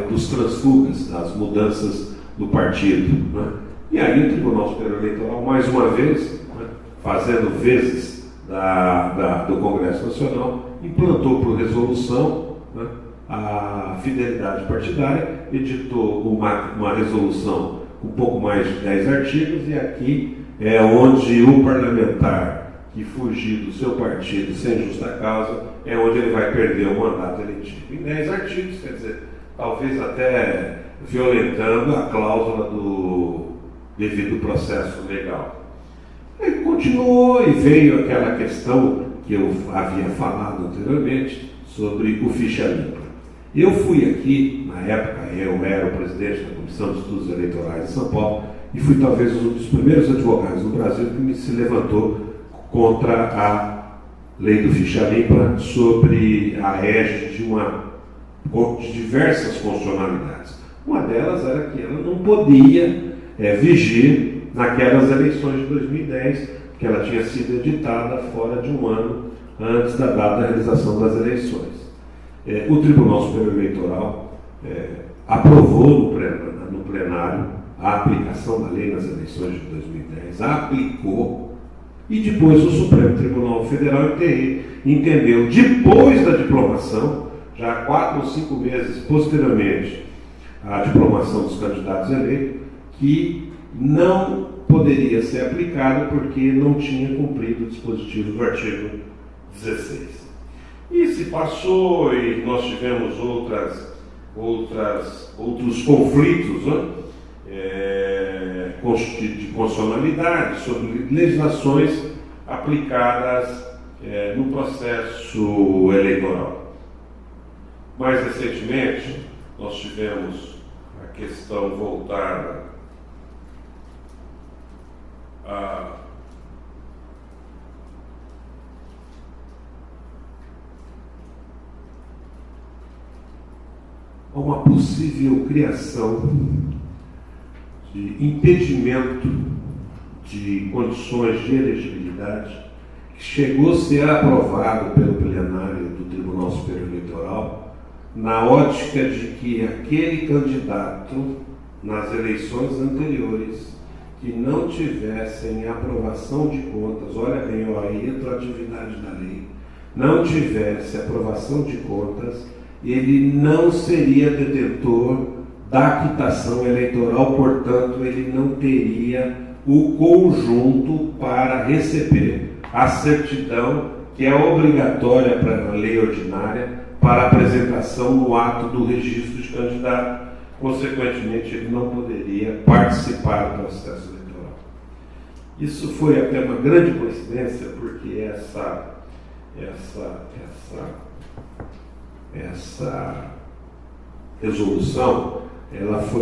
Speaker 2: dos transfugas, das mudanças do partido, né? E aí o Tribunal Superior Eleitoral, mais uma vez, né, fazendo vezes do Congresso Nacional, implantou por resolução, né, a fidelidade partidária, editou uma resolução com um pouco mais de 10 artigos, e aqui é onde o parlamentar que fugir do seu partido sem justa causa é onde ele vai perder o mandato eletivo. Em 10 artigos, quer dizer, talvez até violentando a cláusula do devido processo legal. Ele continuou e veio aquela questão que eu havia falado anteriormente sobre o ficha limpa. Eu fui aqui, na época eu era o presidente da Comissão de Estudos Eleitorais de São Paulo, e fui talvez um dos primeiros advogados no Brasil que se levantou contra a lei do ficha limpa sobre a égide de diversas constitucionalidades. Uma delas era que ela não podia vigir naquelas eleições de 2010, porque ela tinha sido editada fora de um ano antes da data da realização das eleições. O Tribunal Superior Eleitoral aprovou no plenário a aplicação da lei nas eleições de 2010, aplicou, e depois o Supremo Tribunal Federal entendeu, depois da diplomação, já 4 ou 5 meses posteriormente à diplomação dos candidatos eleitos, que não poderia ser aplicado porque não tinha cumprido o dispositivo do artigo 16. E se passou, e nós tivemos outros conflitos, né? De constitucionalidade sobre legislações aplicadas no processo eleitoral. Mais recentemente, nós tivemos a questão voltada a uma possível criação de impedimento de condições de elegibilidade, que chegou a ser aprovado pelo plenário do Tribunal Superior Eleitoral, na ótica de que aquele candidato, nas eleições anteriores, que não tivessem aprovação de contas, olha bem, aí entra a atividade da lei, não tivesse aprovação de contas, ele não seria detentor da quitação eleitoral, portanto, ele não teria o conjunto para receber a certidão que é obrigatória para a lei ordinária para apresentação no ato do registro de candidato. Consequentemente, ele não poderia participar do processo eleitoral. Isso foi até uma grande coincidência, porque essa resolução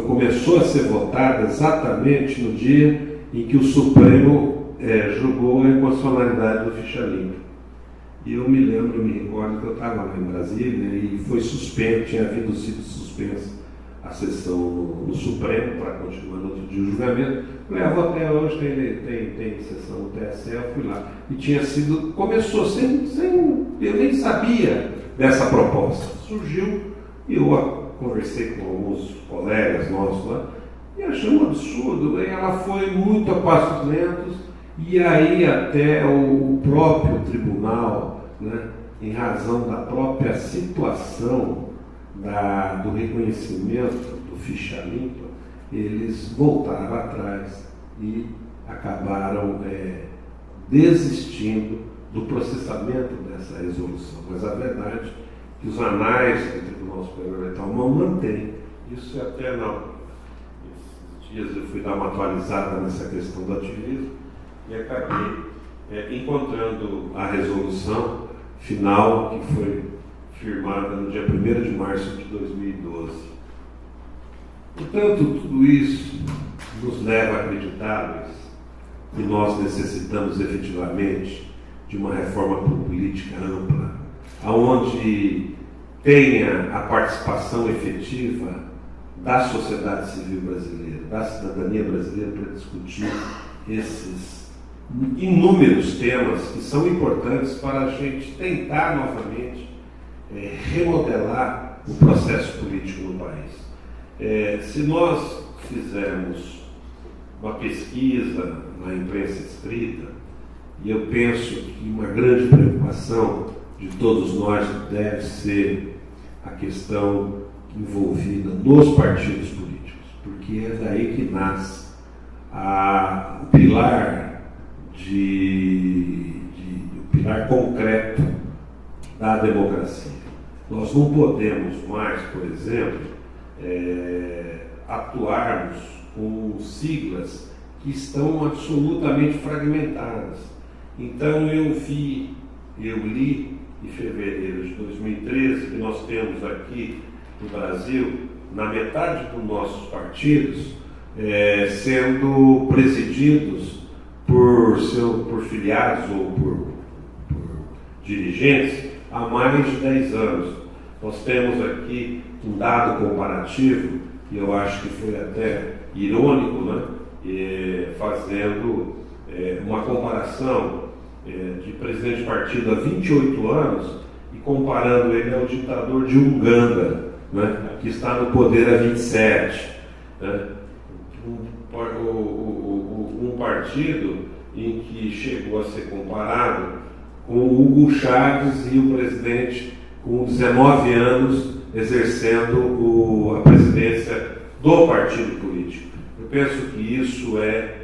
Speaker 2: começou a ser votada exatamente no dia em que o Supremo julgou a inconstitucionalidade do ficha limpa. E eu me recordo que eu estava lá em Brasília e foi suspenso, tinha havido sido suspensa a sessão no Supremo para continuar no outro dia o julgamento. Falei, vou até hoje, tem sessão no TSE, eu fui lá. E começou sem eu nem sabia dessa proposta. Surgiu e eu conversei com alguns colegas nossos lá e achei um absurdo. E ela foi muito a passos lentos e aí até o próprio tribunal, né, em razão da própria situação do reconhecimento do ficha limpa, eles voltaram atrás e acabaram desistindo do processamento dessa resolução. Mas a verdade é que os anais do Tribunal Superior Eleitoral não mantêm. Isso até não. Esses dias eu fui dar uma atualizada nessa questão do ativismo e acabei encontrando a resolução final que foi firmada no dia 1º de março de 2012. Portanto, tudo isso nos leva a acreditar que nós necessitamos efetivamente de uma reforma política ampla, aonde tenha a participação efetiva da sociedade civil brasileira, da cidadania brasileira, para discutir esses inúmeros temas que são importantes para a gente tentar novamente remodelar o processo político no país. Se nós fizermos uma pesquisa na imprensa escrita, e eu penso que uma grande preocupação de todos nós deve ser a questão envolvida nos partidos políticos, porque é daí que nasce o pilar concreto da democracia. Nós não podemos mais, por exemplo, atuarmos com siglas que estão absolutamente fragmentadas. Então eu li em fevereiro de 2013 que nós temos aqui no Brasil, na metade dos nossos partidos, sendo presididos por filiados ou por dirigentes há mais de 10 anos. Nós temos aqui um dado comparativo, que eu acho que foi até irônico, né? Fazendo uma comparação de presidente de partido há 28 anos e comparando ele ao ditador de Uganda, né? Que está no poder há 27. Né? Um partido em que chegou a ser comparado com o Hugo Chávez e o presidente com 19 anos exercendo a presidência do partido político. Eu penso que isso é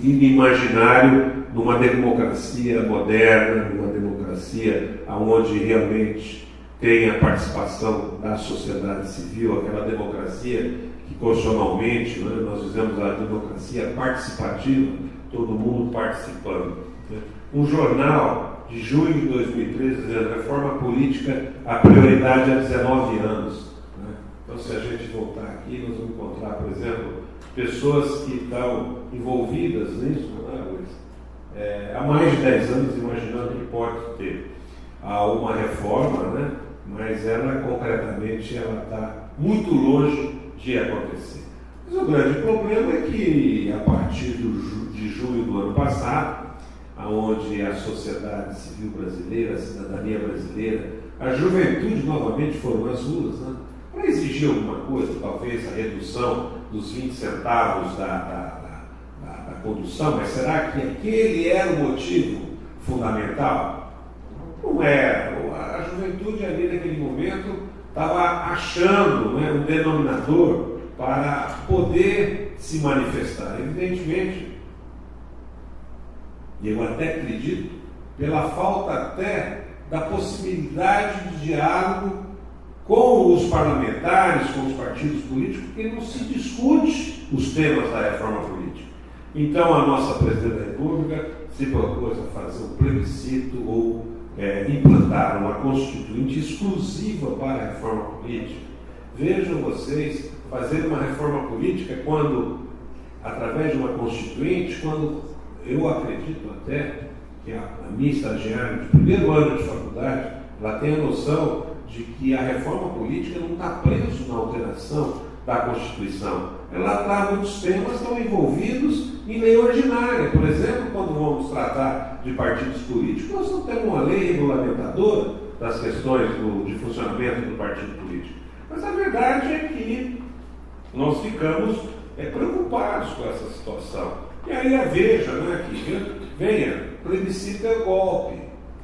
Speaker 2: inimaginário numa democracia moderna, numa democracia onde realmente tem a participação da sociedade civil, aquela democracia que constitucionalmente, né, nós dizemos a democracia participativa, todo mundo participando. Né? Um jornal de junho de 2013 dizendo reforma política, a prioridade há 19 anos. Né? Então, se a gente voltar aqui, nós vamos encontrar, por exemplo, pessoas que estão envolvidas nisso, né, Luiz? Há mais de 10 anos, imaginando que pode ter uma reforma, né? Mas ela, concretamente, ela está muito longe de acontecer. Mas o grande problema é que, a partir de junho do ano passado, onde a sociedade civil brasileira, a cidadania brasileira, a juventude novamente foram nas ruas, né? Para exigir alguma coisa, talvez a redução dos 20 centavos da condução, mas será que aquele era o motivo fundamental? Não é. A juventude ali naquele momento estava achando, né, um denominador para poder se manifestar. Evidentemente, eu até acredito, pela falta até da possibilidade de diálogo com os parlamentares, com os partidos políticos, porque não se discute os temas da reforma política. Então, a nossa Presidente da República se propôs a fazer um plebiscito ou implantar uma constituinte exclusiva para a reforma política. Vejam vocês, fazer uma reforma política quando, através de uma constituinte, quando eu acredito até que a minha estagiária de primeiro ano de faculdade, ela tem a noção de que a reforma política não está presa na alteração da Constituição. Ela está, muitos temas estão envolvidos em lei ordinária. Por exemplo, quando vamos tratar de partidos políticos, nós não temos uma lei regulamentadora das questões de funcionamento do partido político. Mas a verdade é que nós ficamos preocupados com essa situação. E aí a Veja, né, que venha, plebiscito é golpe.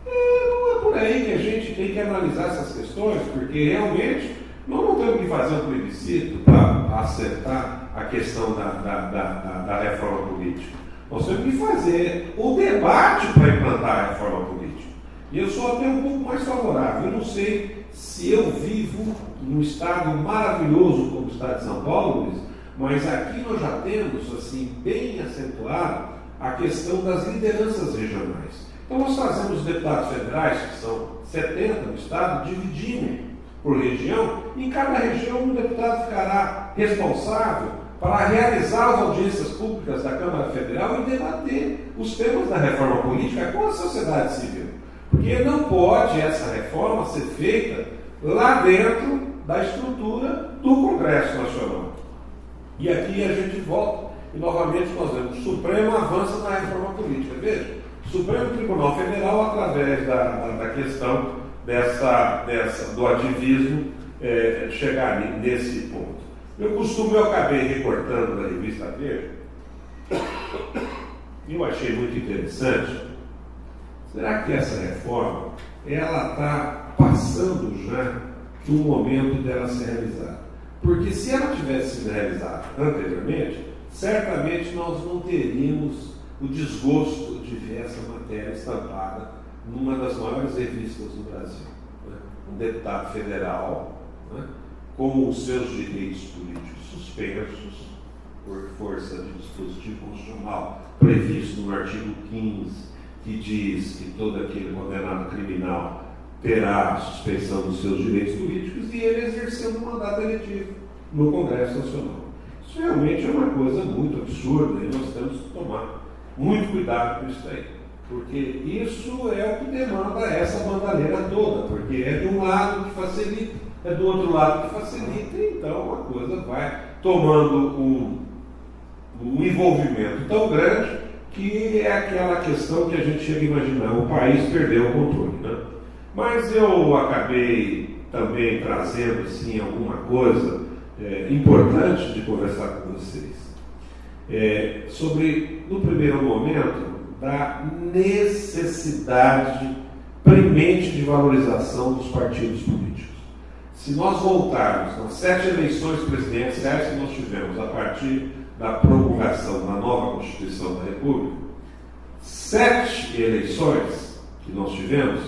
Speaker 2: Não é por aí que a gente tem que analisar essas questões, porque realmente nós não temos que fazer um plebiscito para acertar a questão da reforma política. Nós temos que fazer o debate para implantar a reforma política. E eu sou até um pouco mais favorável. Eu não sei se eu vivo num estado maravilhoso como o estado de São Paulo, Luiz, mas aqui nós já temos, assim, bem acentuado a questão das lideranças regionais. Então nós fazemos deputados federais, que são 70 no estado, dividimos por região, e em cada região um deputado ficará responsável para realizar as audiências públicas da Câmara Federal e debater os temas da reforma política com a sociedade civil. Porque não pode essa reforma ser feita lá dentro da estrutura do Congresso Nacional. E aqui a gente volta e novamente nós vemos: o Supremo avança na reforma política. Veja, o Supremo Tribunal Federal, através da questão do ativismo, chegar nesse ponto. Eu acabei recortando da revista Veja, e eu achei muito interessante. Será que essa reforma ela está passando já do momento dela ser realizada? Porque se ela tivesse sido realizada anteriormente, certamente nós não teríamos o desgosto de ver essa matéria estampada numa das maiores revistas do Brasil. Né? Um deputado federal, né, com os seus direitos políticos suspensos por força de dispositivo constitucional previsto no artigo 15, que diz que todo aquele condenado criminal terá a suspensão dos seus direitos políticos e ele exercendo um mandato eletivo no Congresso Nacional. Isso realmente é uma coisa muito absurda e nós temos que tomar muito cuidado com isso aí, porque isso é o que demanda essa bandalheira toda, porque é de um lado que facilita, é do outro lado que facilita, então a coisa vai tomando um envolvimento tão grande que é aquela questão que a gente chega a imaginar: o país perdeu o controle, né? Mas eu acabei também trazendo assim, alguma coisa importante de conversar com vocês sobre, no primeiro momento, da necessidade premente de valorização dos partidos políticos. Se nós voltarmos nas 7 eleições presidenciais que nós tivemos a partir da promulgação da nova Constituição da República, 7 eleições que nós tivemos,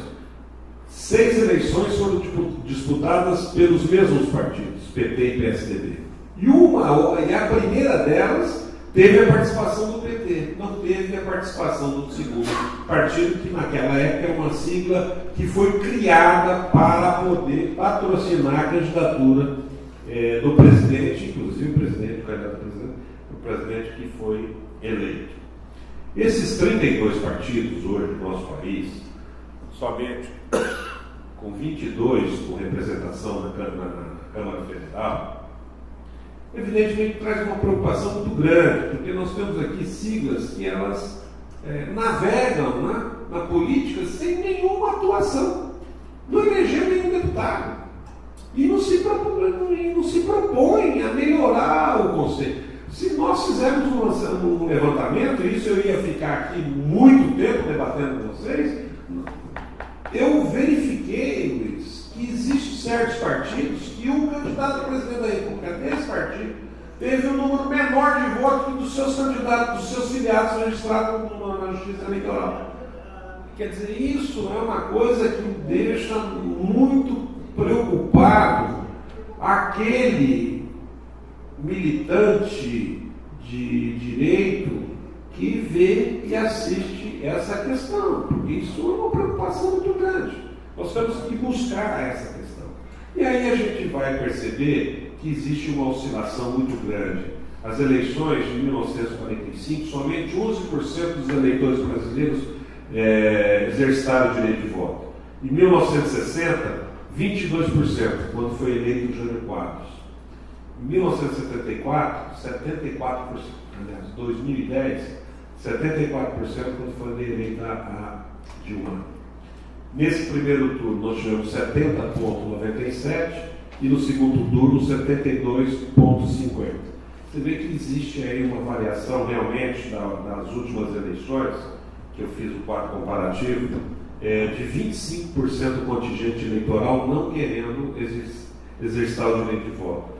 Speaker 2: 6 eleições foram disputadas pelos mesmos partidos, PT e PSDB. E a primeira delas teve a participação do PT, não teve a participação do segundo partido, que naquela época é uma sigla que foi criada para poder patrocinar a candidatura do presidente, inclusive o presidente que foi eleito. Esses 32 partidos hoje no nosso país, somente com 22 com representação na Câmara Federal, evidentemente traz uma preocupação muito grande, porque nós temos aqui siglas que elas navegam na política sem nenhuma atuação, não elegeram nenhum deputado e não se propõem a melhorar o conceito. Se nós fizermos um levantamento, e isso eu ia ficar aqui muito tempo debatendo com vocês,
Speaker 1: eu verifiquei, Luiz, que existem certos partidos que o candidato a presidente da República desse partido teve um número menor de votos que dos seus candidatos, dos seus filiados registrados na Justiça Eleitoral. Quer dizer, isso é uma coisa que deixa muito preocupado aquele militante de direito que vê e assiste essa questão, porque isso é uma preocupação muito grande. Nós temos que buscar essa questão. E aí a gente vai perceber que existe uma oscilação muito grande. As eleições de 1945, somente 11% dos eleitores brasileiros exercitaram o direito de voto. Em 1960, 22%, quando foi eleito o Jânio Quadros. Em 1974, 74%. Aliás, 2010, 74% quando foi eleita a Dilma. Nesse primeiro turno, nós tivemos 70,97% e no segundo turno, 72,50%. Você vê que existe aí uma variação realmente das últimas eleições, que eu fiz o quadro comparativo, de 25% do contingente eleitoral não querendo exercitar o direito de voto.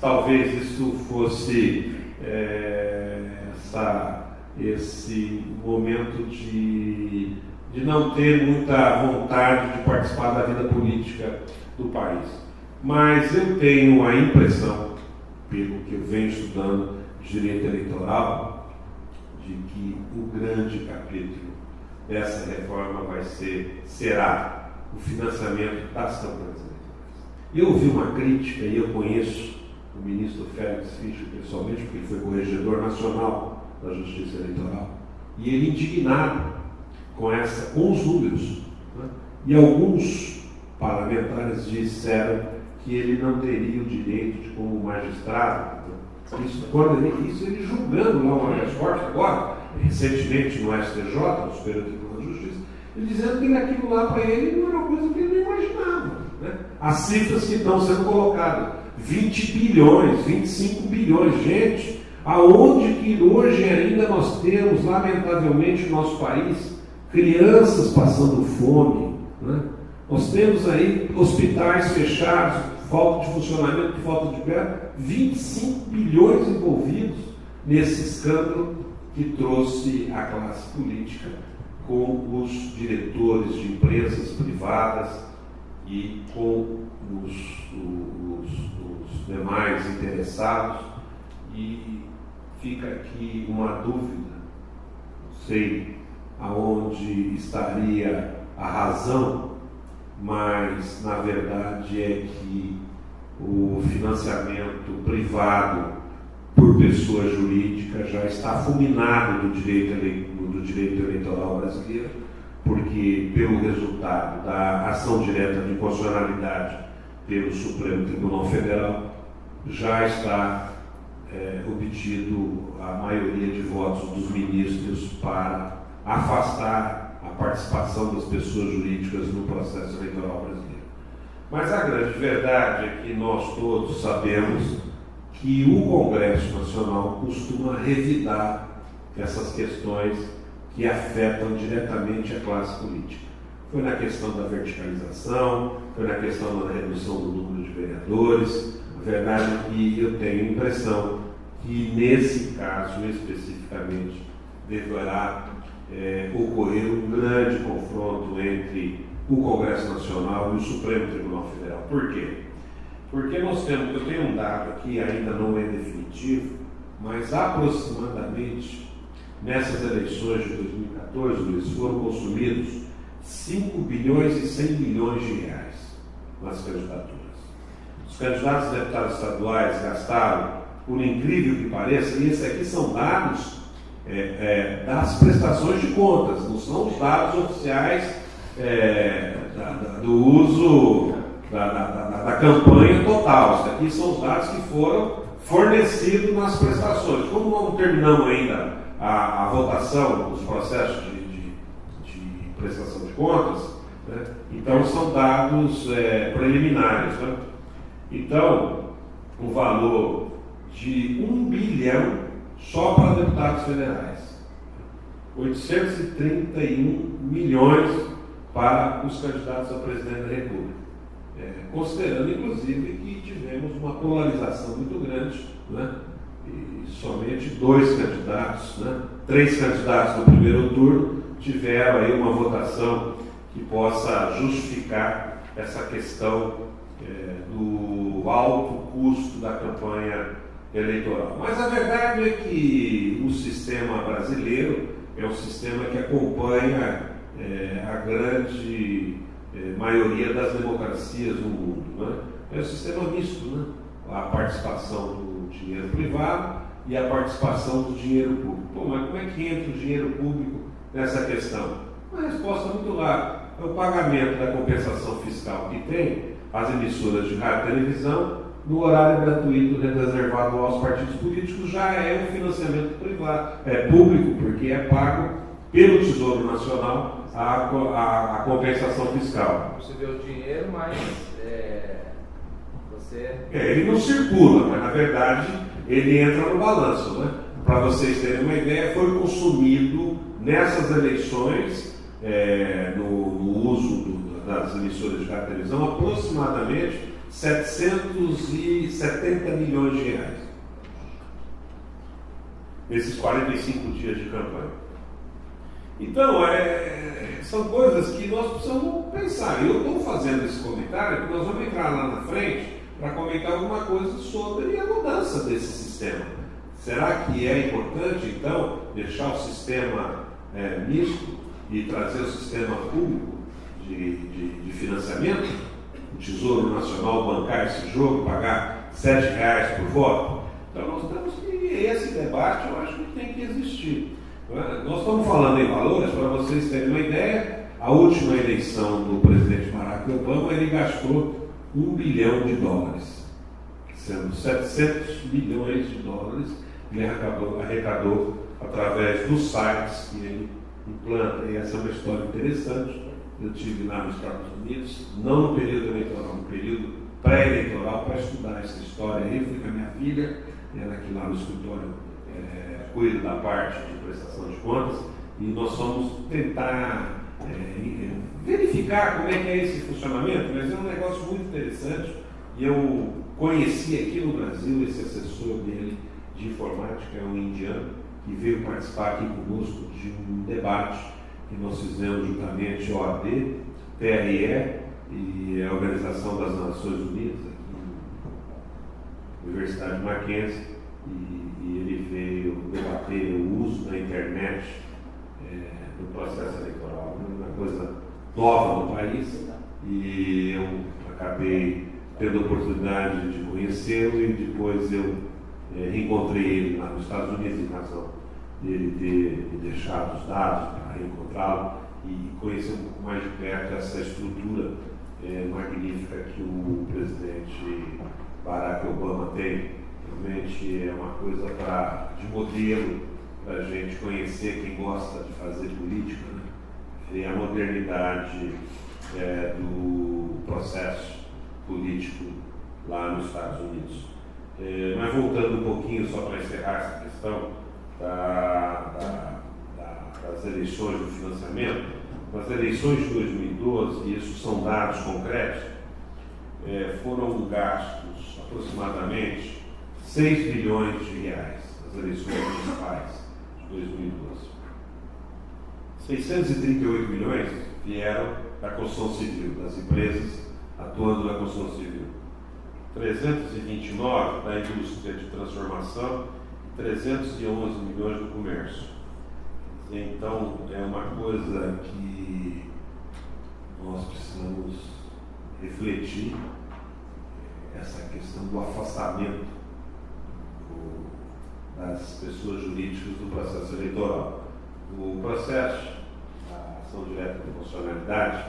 Speaker 1: Talvez isso fosse esse momento de não ter muita vontade de participar da vida política do país. Mas eu tenho a impressão, pelo que eu venho estudando de direito eleitoral, de que o grande capítulo dessa reforma será o financiamento das campanhas eleitorais. Eu ouvi uma crítica, e eu conheço o ministro Félix Fischer pessoalmente, porque ele foi corregedor nacional da Justiça Eleitoral, e ele indignado com os números, né? E alguns parlamentares disseram que ele não teria o direito de, como magistrado, né? Isso ele julgando lá o habeas corpus agora, recentemente no STJ, no Superior Tribunal de Justiça, ele dizendo que aquilo lá para ele não era uma coisa que ele não imaginava, né? As cifras que estão sendo colocadas, 20 bilhões, 25 bilhões, gente, aonde que hoje ainda nós temos, lamentavelmente, no nosso país, crianças passando fome, né? Nós temos aí hospitais fechados, falta de funcionamento, falta de verba, 25 bilhões envolvidos nesse escândalo que trouxe a classe política com os diretores de empresas privadas e com os demais interessados. E fica aqui uma dúvida, não sei aonde estaria a razão, mas na verdade é que o financiamento privado por pessoa jurídica já está fulminado no direito eleitoral brasileiro, porque pelo resultado da ação direta de inconstitucionalidade pelo Supremo Tribunal Federal já está obtido a maioria de votos dos ministros para afastar a participação das pessoas jurídicas no processo eleitoral brasileiro. Mas a grande verdade é que nós todos sabemos que o Congresso Nacional costuma revidar essas questões que afetam diretamente a classe política. Foi na questão da verticalização, foi na questão da redução do número de vereadores. A verdade é que eu tenho a impressão que nesse caso especificamente deverá ocorrer um grande confronto entre o Congresso Nacional e o Supremo Tribunal Federal. Por quê? Porque eu tenho um dado aqui, ainda não é definitivo, mas aproximadamente nessas eleições de 2014, Luiz, foram consumidos 5 bilhões e 100 milhões de reais nas candidaturas. Os candidatos a deputados estaduais gastaram, por incrível que pareça, e esses aqui são dados das prestações de contas, não são os dados oficiais do uso da campanha total. Isso aqui são os dados que foram fornecidos nas prestações. Como não terminamos ainda a votação dos processos de prestação de contas, né? Então são dados preliminares, né? Então, o valor de 1 bilhão só para deputados federais, 831 milhões
Speaker 2: para os candidatos a presidente da República. Considerando, inclusive, que tivemos uma polarização muito grande, né? E somente 2 candidatos, né? 3 candidatos no primeiro turno tiveram aí uma votação que possa justificar essa questão do alto custo da campanha eleitoral. Mas a verdade é que o sistema brasileiro é um sistema que acompanha a grande maioria das democracias no mundo, né? É um sistema misto, né? A participação do dinheiro privado e a participação do dinheiro público. Bom, mas como é que entra o dinheiro público nessa questão? Uma resposta muito larga. É o pagamento da compensação fiscal que tem as emissoras de rádio e televisão no horário gratuito reservado aos partidos políticos, já é um financiamento privado, público, porque é pago pelo Tesouro Nacional a compensação fiscal.
Speaker 3: Você vê o dinheiro, mas você...
Speaker 2: ele não circula, mas na verdade ele entra no balanço, né? Para vocês terem uma ideia, foi consumido nessas eleições, no uso das emissoras de rádio e televisão, aproximadamente 770 milhões de reais. Nesses 45 dias de campanha. Então, são coisas que nós precisamos pensar. Eu estou fazendo esse comentário porque nós vamos entrar lá na frente para comentar alguma coisa sobre a mudança desse sistema. Será que é importante, então, deixar o sistema misto e trazer o sistema público de financiamento? O Tesouro Nacional bancar esse jogo, pagar R$7 por voto? Então, nós temos que... Esse debate, eu acho que tem que existir. Nós estamos falando em valores, para vocês terem uma ideia, a última eleição do presidente Barack Obama, ele gastou $1 bilhão, sendo 700 milhões de dólares que ele arrecadou através dos sites que ele implanta. E essa é uma história interessante. Eu estive lá nos Estados Unidos, não no período eleitoral, no período pré-eleitoral, para estudar essa história aí. Fui com a minha filha, ela que lá no escritório cuida da parte de prestação de contas, e nós vamos tentar verificar como é que é esse funcionamento, mas é um negócio muito interessante, e eu conheci aqui no Brasil esse assessor dele de informática, é um indiano, que veio participar aqui conosco de um debate que nós fizemos juntamente OAB, TRE e a Organização das Nações Unidas, aqui na Universidade Mackenzie, e ele veio debater o uso da internet no processo eleitoral, uma coisa nova no país, e eu acabei tendo a oportunidade de conhecê-lo, e depois eu reencontrei ele lá nos Estados Unidos, em razão dele ter me deixado os dados para reencontrá-lo e conhecer um pouco mais de perto essa estrutura magnífica que o presidente Barack Obama tem. Realmente é uma coisa de modelo para a gente conhecer quem gosta de fazer política, né? E a modernidade do processo político lá nos Estados Unidos. Mas voltando um pouquinho, só para encerrar essa questão das eleições do financiamento, nas eleições de 2012, e isso são dados concretos, foram gastos aproximadamente R$6 bilhões nas eleições municipais de 2012. 638 milhões vieram da construção civil, das empresas atuando na construção civil. 329 da indústria de transformação e 311 milhões do comércio. Então, é uma coisa que nós precisamos refletir, essa questão do afastamento das pessoas jurídicas do processo eleitoral. O processo, a ação direta de proporcionalidade,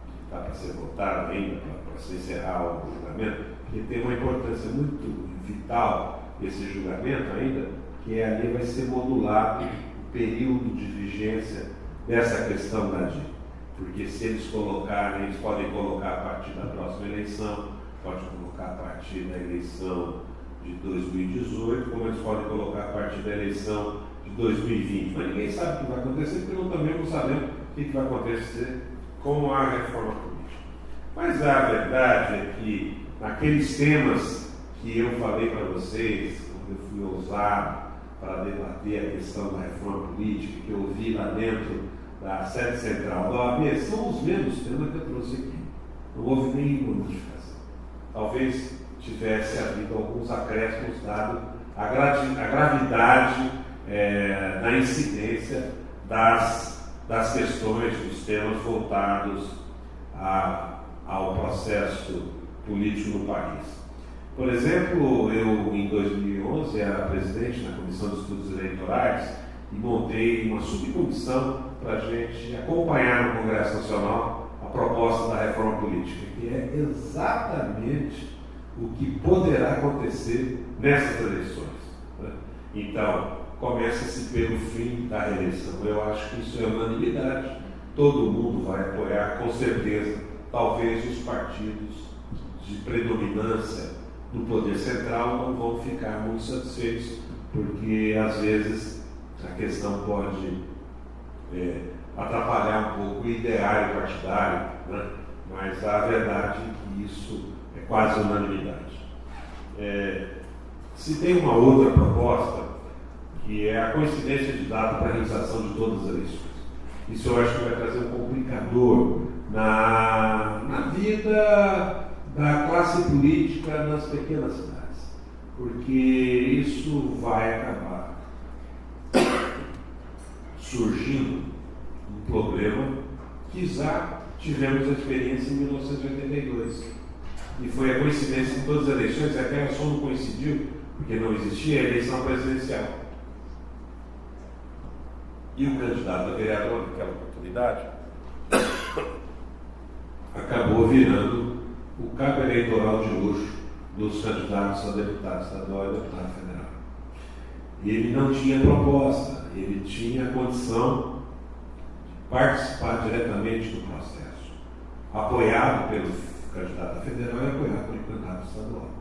Speaker 2: que está para ser votada ainda, para se encerrar o julgamento, que tem uma importância muito vital esse julgamento ainda, que ali vai ser modulado o período de vigência dessa questão da DIN. Porque se eles colocarem, eles podem colocar a partir da próxima eleição, podem colocar a partir da eleição de 2018, como eles podem colocar a partir da eleição de 2020. Mas ninguém sabe o que vai acontecer, porque também não sabemos o que vai acontecer com a reforma política. Mas a verdade é que naqueles temas que eu falei para vocês, quando eu fui ousado para debater a questão da reforma política, que eu vi lá dentro da sede central da OAB, são os mesmos temas que eu trouxe aqui. Não houve nenhuma modificação. Talvez tivesse havido alguns acréscimos, dado a gravidade da incidência das questões, dos temas voltados ao processo político no país. Por exemplo, eu em 2011 era presidente na Comissão de Estudos Eleitorais e montei uma subcomissão para a gente acompanhar no Congresso Nacional a proposta da reforma política, que é exatamente o que poderá acontecer nessas eleições, né? Então, começa-se pelo fim da reeleição. Eu acho que isso é unanimidade. Todo mundo vai apoiar, com certeza. Talvez os partidos de predominância do poder central não vão ficar muito satisfeitos, porque às vezes a questão pode atrapalhar um pouco o ideário partidário, né? Mas a verdade é que isso é quase unanimidade. Se tem uma outra proposta, que é a coincidência de data para a realização de todas as eleições. Isso eu acho que vai trazer um complicador na vida da classe política nas pequenas cidades, porque isso vai acabar surgindo um problema que já tivemos a experiência em 1982, e foi a coincidência em todas as eleições, aquela só não coincidiu porque não existia a eleição presidencial. E o candidato a vereador naquela oportunidade acabou virando o cabo eleitoral de luxo dos candidatos a deputado estadual e deputado federal. E ele não tinha proposta, ele tinha a condição de participar diretamente do processo, apoiado pelo candidato a federal e apoiado pelo candidato estadual.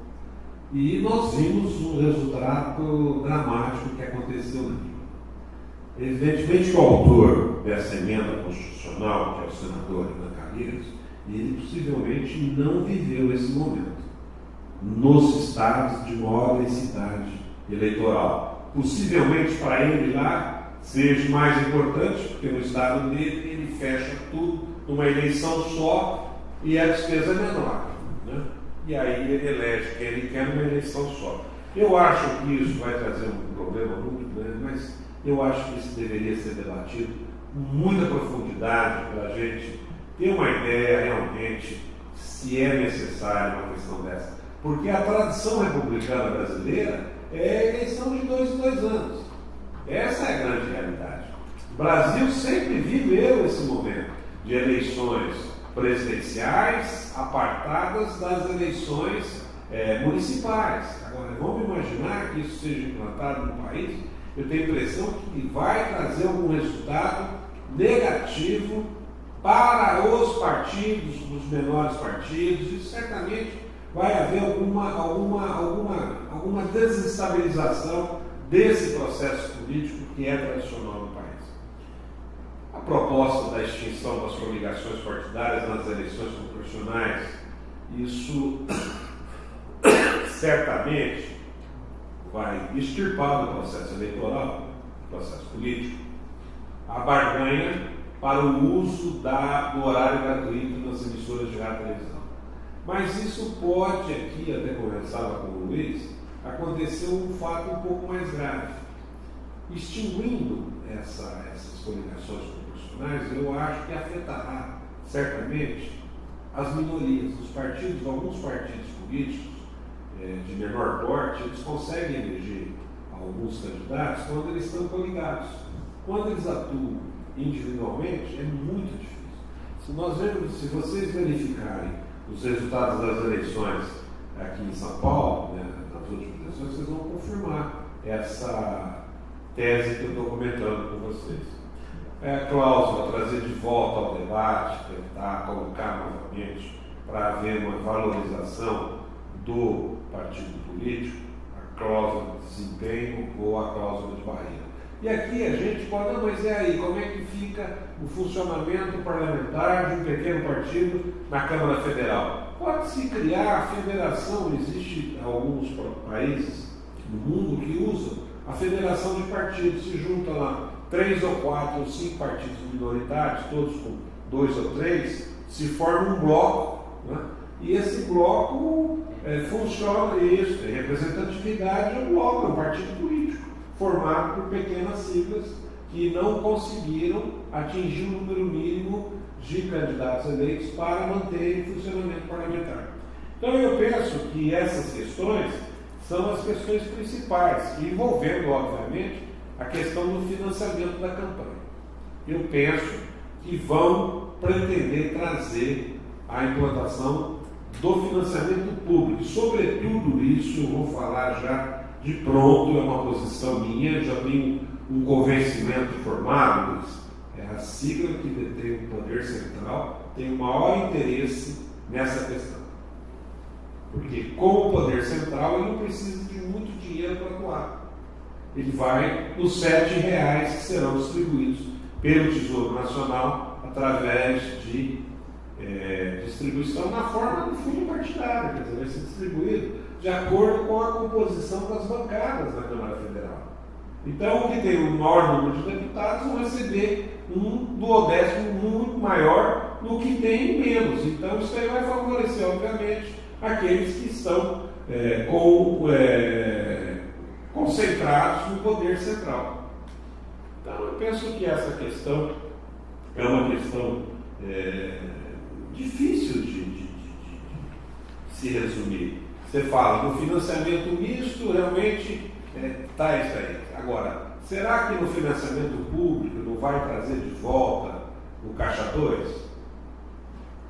Speaker 2: E nós vimos um resultado dramático que aconteceu aqui. Evidentemente que o autor dessa emenda constitucional, que é o senador Renan Calheiros, ele possivelmente não viveu esse momento nos estados de maior densidade eleitoral. Possivelmente para ele lá seja mais importante, porque no estado dele ele fecha tudo numa eleição só e a despesa é menor, né? E aí ele elege quem ele quer numa eleição só. Eu acho que isso vai trazer um problema muito grande, mas eu acho que isso deveria ser debatido com muita profundidade para a gente ter uma ideia realmente se é necessária uma questão dessa. Porque a tradição republicana brasileira é a eleição de 2 em 2 anos. Essa é a grande realidade. O Brasil sempre viveu esse momento de eleições presidenciais apartadas das eleições municipais. Agora, vamos imaginar que isso seja implantado no país. Eu tenho a impressão que vai trazer algum resultado negativo para os partidos, os menores partidos, e certamente vai haver alguma desestabilização desse processo político que é tradicional no país. A proposta da extinção das coligações partidárias nas eleições proporcionais, isso certamente vai extirpar do processo eleitoral, do processo político, a barganha para o uso do horário gratuito nas emissoras de rádio e televisão. Mas isso pode, aqui, até conversava com o Luiz, acontecer um fato um pouco mais grave. Extinguindo essas coligações proporcionais, eu acho que afetará, certamente, as minorias, os partidos, alguns partidos políticos de menor porte, eles conseguem eleger alguns candidatos quando eles estão coligados. Quando eles atuam individualmente, é muito difícil. Se vocês verificarem os resultados das eleições aqui em São Paulo, né, nas últimas eleições, vocês vão confirmar essa tese que eu estou comentando com vocês. A cláusula trazer de volta ao debate, tentar colocar novamente para haver uma valorização do partido político, a cláusula de desempenho ou a cláusula de barreira.
Speaker 1: E aqui a gente pode, não, mas é aí, como é que fica o funcionamento parlamentar de um pequeno partido na Câmara Federal? Pode-se criar a federação, existe alguns países no mundo que usam a federação de partidos, se junta lá 3 ou 4 ou 5 partidos minoritários, todos com 2 ou 3, se forma um bloco, né? E esse bloco funciona, isso, tem representatividade, é um bloco, é um partido político, formado por pequenas siglas que não conseguiram atingir o número mínimo de candidatos eleitos para manter o funcionamento parlamentar. Então eu penso que essas questões são as questões principais, envolvendo, obviamente, a questão do financiamento da campanha. Eu penso que vão pretender trazer a implantação do financiamento público. Sobretudo isso, eu vou falar já de pronto, é uma posição minha, já tenho um convencimento formado, a sigla que detém o poder central tem o maior interesse nessa questão. Porque com o poder central ele não precisa de muito dinheiro para atuar. Ele vai nos R$7 que serão distribuídos pelo Tesouro Nacional através de distribuição na forma do fundo partidário, quer dizer, vai ser distribuído de acordo com a composição das bancadas da Câmara Federal. Então, o que tem o maior número de deputados vão receber um duodécimo muito maior do que tem menos. Então, isso aí vai favorecer, obviamente, aqueles que estão concentrados no poder central. Então, eu penso que essa questão é uma questão difícil de se resumir. Você fala do financiamento misto, realmente está isso aí. Agora, será que no financiamento público não vai trazer de volta o Caixa 2?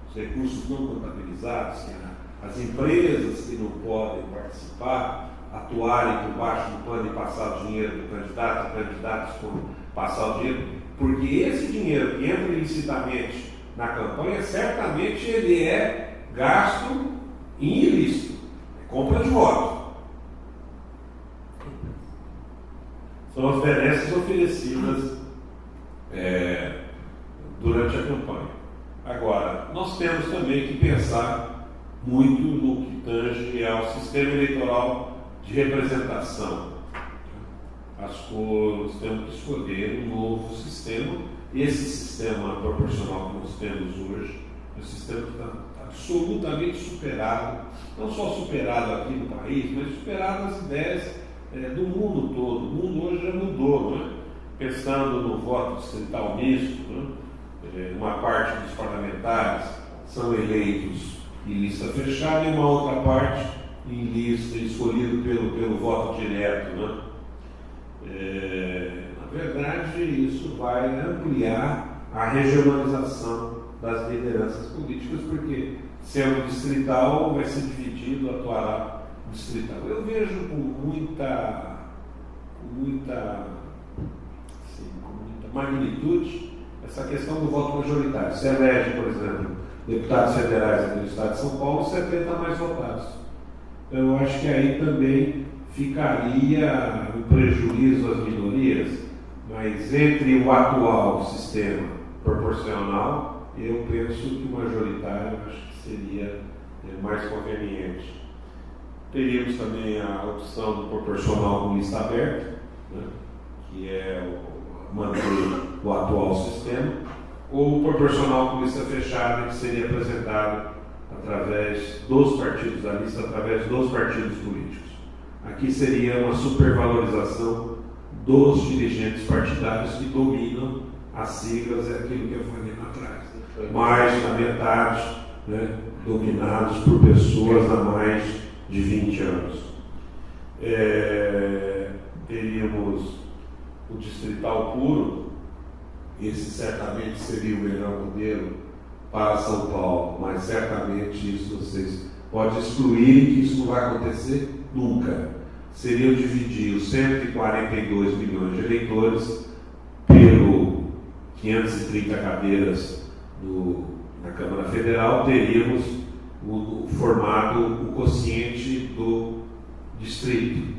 Speaker 1: Os recursos não contabilizados, as empresas que não podem participar, atuarem por baixo do pano e passar o dinheiro do candidato, candidatos por passar o dinheiro, porque esse dinheiro que entra ilicitamente na campanha, certamente ele é gasto em ilícito, compra de voto. São as benesses oferecidas durante a campanha. Agora, nós temos também que pensar muito no que tange ao sistema eleitoral de representação. Nós temos que escolher um novo sistema. Esse sistema proporcional que nós temos hoje é um sistema que está absolutamente superado, não só superado aqui no país, mas superado as ideias do mundo todo. O mundo hoje já mudou, não é? Pensando no voto distrital misto, uma parte dos parlamentares são eleitos em lista fechada e uma outra parte em lista escolhido pelo voto direto, né? Na verdade, isso vai ampliar a regionalização das lideranças políticas, porque sendo distrital vai ser dividido, atuará distrital. Eu vejo com muita magnitude essa questão do voto majoritário. Se elege, por exemplo, deputados federais aqui no estado de São Paulo, 70 mais votados. Então, eu acho que aí também ficaria um prejuízo às minorias, mas entre o atual sistema proporcional, eu penso que o majoritário acho que seria mais conveniente. Teríamos também a opção do proporcional com lista aberta, né, que é manter o atual sistema, ou o proporcional com lista fechada, que seria apresentado através dos partidos da lista, através dos partidos políticos. Aqui seria uma supervalorização dos dirigentes partidários que dominam as siglas, é aquilo que eu falei lá atrás. Mais da metade, né, dominados por pessoas há mais de 20 anos. Teríamos o distrital puro, esse certamente seria o melhor modelo para São Paulo, mas certamente isso vocês podem excluir que isso não vai acontecer nunca. Seriam dividir os 142 milhões de eleitores pelo 530 cadeiras na Câmara Federal, teríamos formado o quociente do distrito.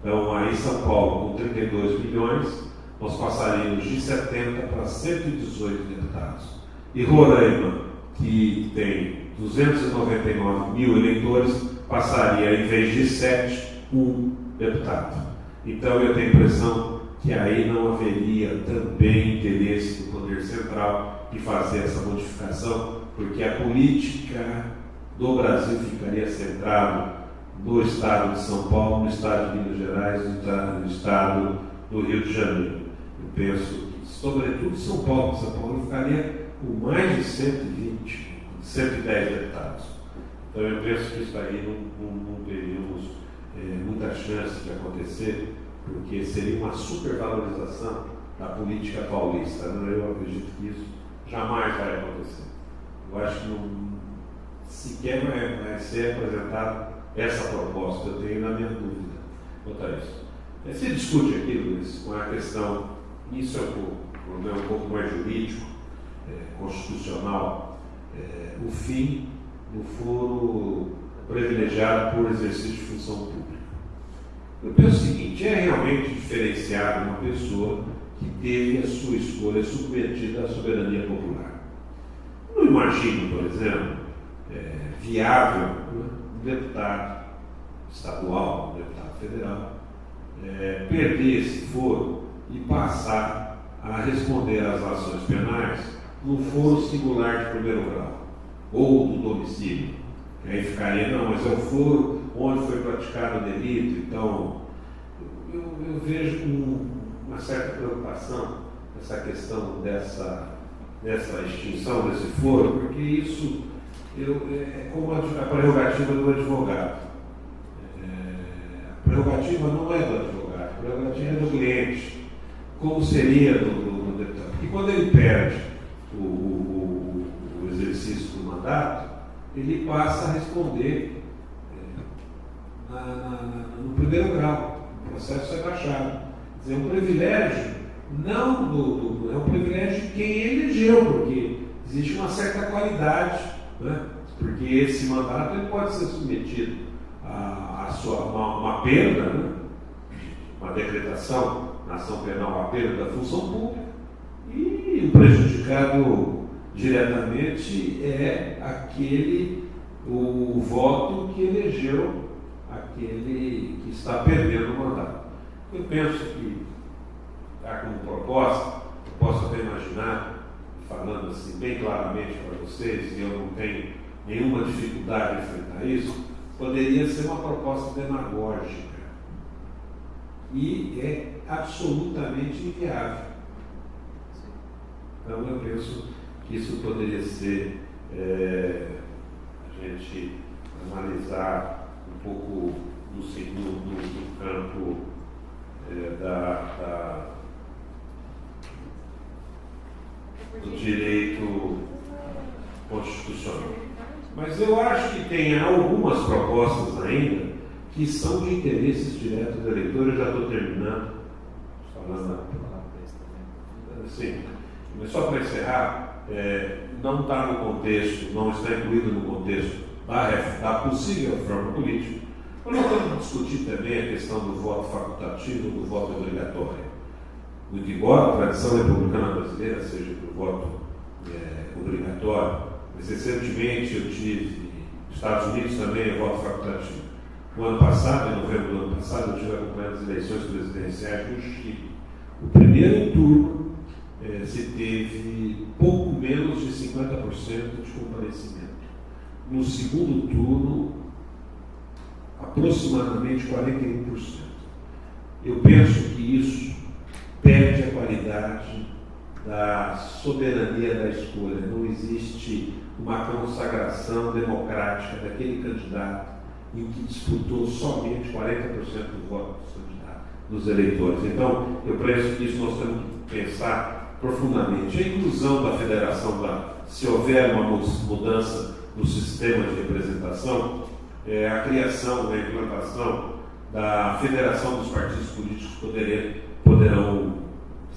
Speaker 2: Então, aí São Paulo, com 32 milhões, nós passaríamos de 70 para 118 deputados. E Roraima, que tem 299 mil eleitores, passaria, em vez de 7, 1 deputado. Então, eu tenho a impressão que aí não haveria também interesse do Poder Central em fazer essa modificação, porque a política do Brasil ficaria centrada no estado de São Paulo, no estado de Minas Gerais, no estado do Rio de Janeiro. Eu penso que, sobretudo, São Paulo ficaria com mais de 120, 110 deputados. Então, eu penso que isso aí não teríamos muita chance de acontecer, porque seria uma supervalorização da política paulista. Eu acredito que isso jamais vai acontecer. Eu acho que sequer vai ser apresentada essa proposta. Eu tenho na minha dúvida quanto a isso. Se discute aqui, Luiz, com a questão, isso é um problema um pouco mais jurídico, constitucional, o fim do foro privilegiado por exercício de função pública. Eu penso o seguinte: é realmente diferenciado uma pessoa que teve a sua escolha submetida à soberania popular. Não imagino, por exemplo, viável um deputado estadual, um deputado federal, perder esse foro e passar a responder às ações penais no foro singular de primeiro grau, ou do domicílio. Aí ficaria, não, mas é o foro onde foi praticado o delito. Então, eu vejo com uma certa preocupação essa questão dessa extinção desse foro, porque isso é como a prerrogativa do advogado. A prerrogativa não é do advogado, a prerrogativa é do cliente. Como seria do deputado? Porque quando ele perde o exercício do mandato, ele passa a responder no primeiro grau, o processo é baixado. Quer dizer, é um privilégio, é um privilégio de quem elegeu, porque existe uma certa qualidade, né? Porque esse mandato ele pode ser submetido a uma perda, né? Uma decretação na ação penal, a perda da função pública, e o prejudicado diretamente é o voto que elegeu aquele que está perdendo o mandato. Eu penso que está como proposta, eu posso até imaginar, falando assim bem claramente para vocês, e eu não tenho nenhuma dificuldade em enfrentar isso, poderia ser uma proposta demagógica e é absolutamente inviável. Então eu penso que isso poderia ser a gente analisar um pouco no campo do direito constitucional. Mas eu acho que tem algumas propostas ainda que são de interesses diretos do eleitor. Eu já estou terminando. Sim. Mas só para encerrar, não está no contexto, não está incluído no contexto da possível reforma política. Nós vamos discutir também a questão do voto facultativo ou do voto obrigatório. Muito embora a tradição republicana brasileira seja do voto obrigatório, mas recentemente eu tive, nos Estados Unidos também é voto facultativo. No ano passado, em novembro do ano passado, eu estive acompanhando as eleições presidenciais no Chile. O primeiro turno se teve pouco menos de 50% de comparecimento. No segundo turno, aproximadamente 41%. Eu penso que isso perde a qualidade da soberania da escolha. Não existe uma consagração democrática daquele candidato em que disputou somente 40% do voto dos eleitores. Então, eu penso que isso nós temos que pensar profundamente. A inclusão da federação, se houver uma mudança no sistema de representação, a criação, a implantação da federação dos partidos políticos poderão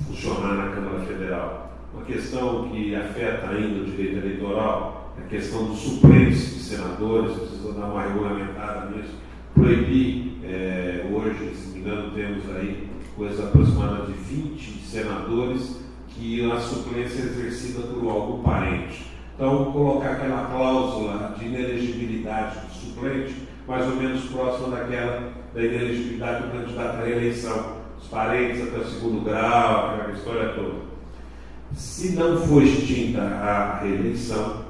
Speaker 2: funcionar na Câmara Federal. Uma questão que afeta ainda o direito eleitoral é a questão dos suplentes de senadores. Precisa dar uma regulamentada nisso, proibir, hoje, se não me engano, temos aí coisa aproximada de 20 senadores que a suplência é exercida por algum parente. Então, colocar aquela cláusula de inelegibilidade do suplente mais ou menos próxima daquela da inelegibilidade do candidato à reeleição, os parentes até o segundo grau, aquela história toda. Se não for extinta a reeleição,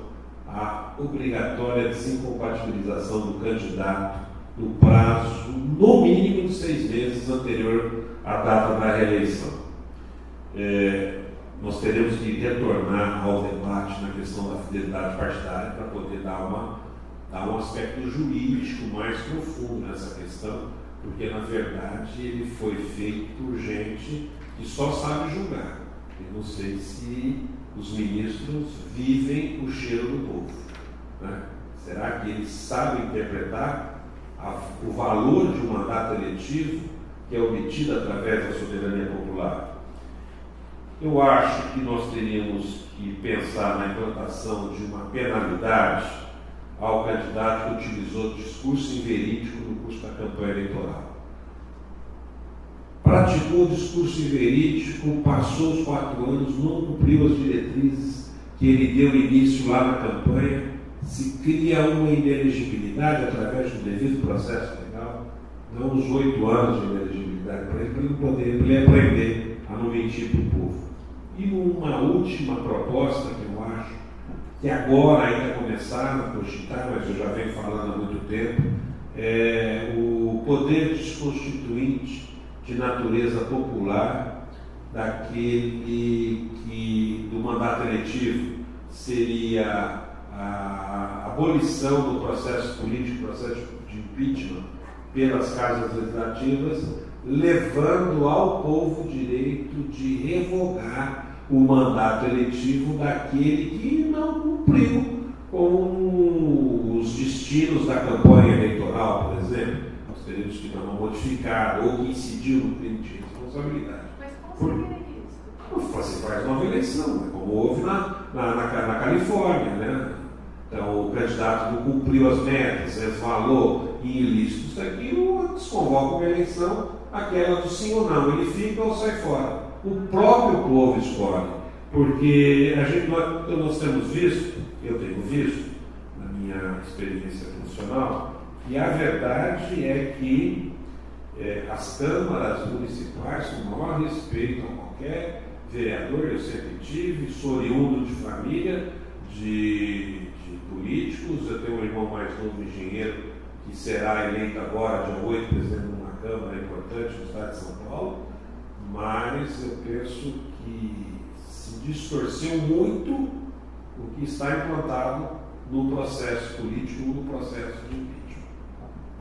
Speaker 2: a obrigatória desincompatibilização do candidato no prazo, no mínimo, de 6 meses anterior à data da reeleição. Nós teremos que retornar ao debate na questão da fidelidade partidária para poder dar um aspecto jurídico mais profundo nessa questão, porque, na verdade, ele foi feito por gente que só sabe julgar. Eu não sei se os ministros vivem o cheiro do povo, né? Será que eles sabem interpretar o valor de um mandato eletivo que é obtido através da soberania popular? Eu acho que nós teríamos que pensar na implantação de uma penalidade ao candidato que utilizou discurso inverídico no curso da campanha eleitoral. Praticou o discurso inverídico, passou os 4 anos, não cumpriu as diretrizes que ele deu início lá na campanha, se cria uma inelegibilidade através do devido processo legal, dá uns 8 anos de inelegibilidade para ele aprender a não mentir para o povo. E uma última proposta que eu acho, que agora ainda começaram a cogitar, mas eu já venho falando há muito tempo, é o poder desconstituinte de natureza popular daquele que, do mandato eletivo, seria a abolição do processo político, processo de impeachment pelas casas legislativas, levando ao povo o direito de revogar o mandato eletivo daquele que não cumpriu com os destinos da campanha eleitoral, por exemplo. Nós teríamos que dar uma modificada ou que incidiu no crime de responsabilidade.
Speaker 3: Mas como seria isso?
Speaker 2: Você faz nova eleição, né? Como houve na Califórnia, né? Então, o candidato não cumpriu as metas, resvalou em ilícitos daquilo, desconvoca uma eleição, aquela do sim ou não, ele fica ou sai fora. O próprio povo escolhe, porque nós temos visto, eu tenho visto, na minha experiência funcional, e a verdade é que as câmaras municipais, com o maior respeito a qualquer vereador, eu sempre tive, sou oriundo de família, de políticos, eu tenho um irmão mais novo, engenheiro, que será eleito agora, dia 8, presidente de uma Câmara importante no estado de São Paulo, mas eu penso que se distorceu muito o que está implantado no processo político, no processo de impeachment.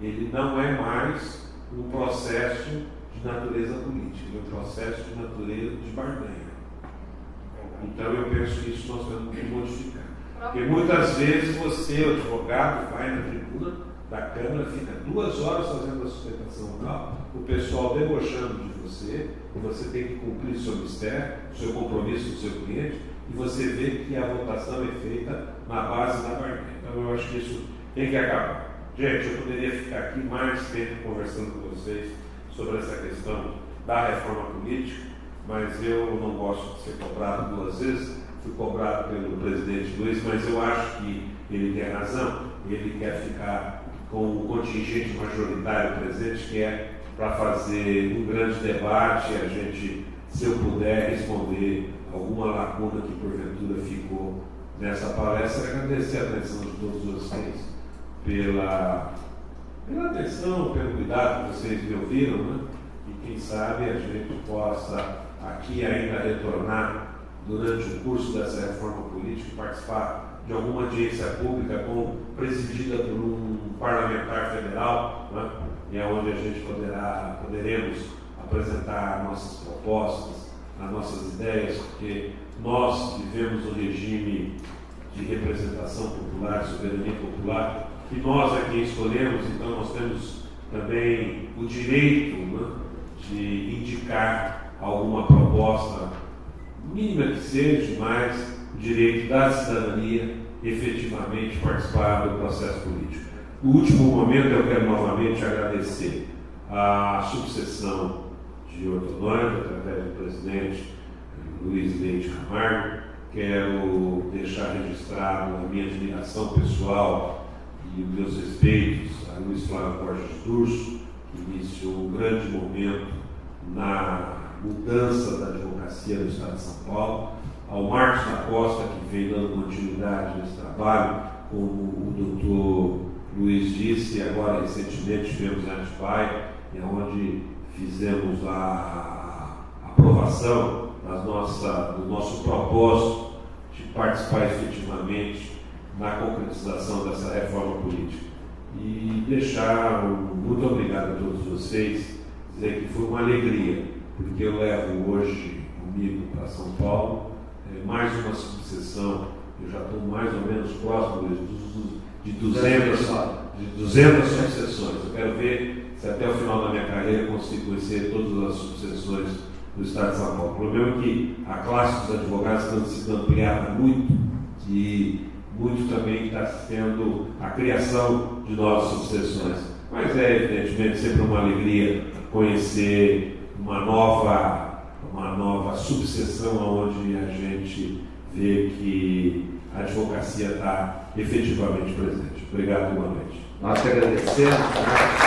Speaker 2: Ele não é mais um processo de natureza política, ele é um processo de natureza de barganha. Então eu penso que isso nós temos que modificar. Porque muitas vezes você, o advogado, vai na tribuna da Câmara, fica 2 horas fazendo a sustentação oral, o pessoal debochando de você tem que cumprir o seu mistério, o seu compromisso com o seu cliente, e você vê que a votação é feita na base da barganha. Então eu acho que isso tem que acabar. Gente, eu poderia ficar aqui mais tempo conversando com vocês sobre essa questão da reforma política, mas eu não gosto de ser cobrado 2 vezes. Fui cobrado pelo presidente Luiz, mas eu acho que ele tem razão. Ele quer ficar com o contingente majoritário presente, que é para fazer um grande debate, a gente, se eu puder responder alguma lacuna que porventura ficou nessa palestra, agradecer a atenção de todos vocês pela atenção, pelo cuidado que vocês me ouviram, né? E quem sabe a gente possa aqui ainda retornar durante o curso dessa reforma política, participar de alguma audiência pública presidida por um parlamentar federal, né? E é onde a gente poderemos apresentar nossas propostas, as nossas ideias, porque nós vivemos um regime de representação popular, de soberania popular, que nós é quem escolhemos, então nós temos também o direito, né, de indicar alguma proposta, mínima que seja, mas o direito da cidadania efetivamente participar do processo político. No último momento, eu quero novamente agradecer a sucessão de Ortonóide, através do presidente Luiz Leite Camargo. Quero deixar registrado a minha admiração pessoal e os meus respeitos a Luiz Flávio Borges Durso, que iniciou um grande momento na mudança da advocacia no Estado de São Paulo, ao Marcos da Costa, que vem dando continuidade nesse trabalho, como o doutor Luiz disse, e agora recentemente tivemos a Atibaia, onde fizemos a aprovação do nosso propósito de participar efetivamente na concretização dessa reforma política. E deixar muito obrigado a todos vocês, dizer que foi uma alegria, porque eu levo hoje comigo para São Paulo mais uma sucessão. Eu já estou mais ou menos próximo de 200 sucessões. Eu quero ver se até o final da minha carreira eu consigo conhecer todas as sucessões do Estado de São Paulo. O problema é que a classe dos advogados está sendo ampliada muito e muito também está sendo a criação de novas sucessões. Mas é, evidentemente, sempre uma alegria conhecer uma nova subseção onde a gente vê que a advocacia está efetivamente presente. Obrigado, boa noite.
Speaker 4: Nós que agradecemos.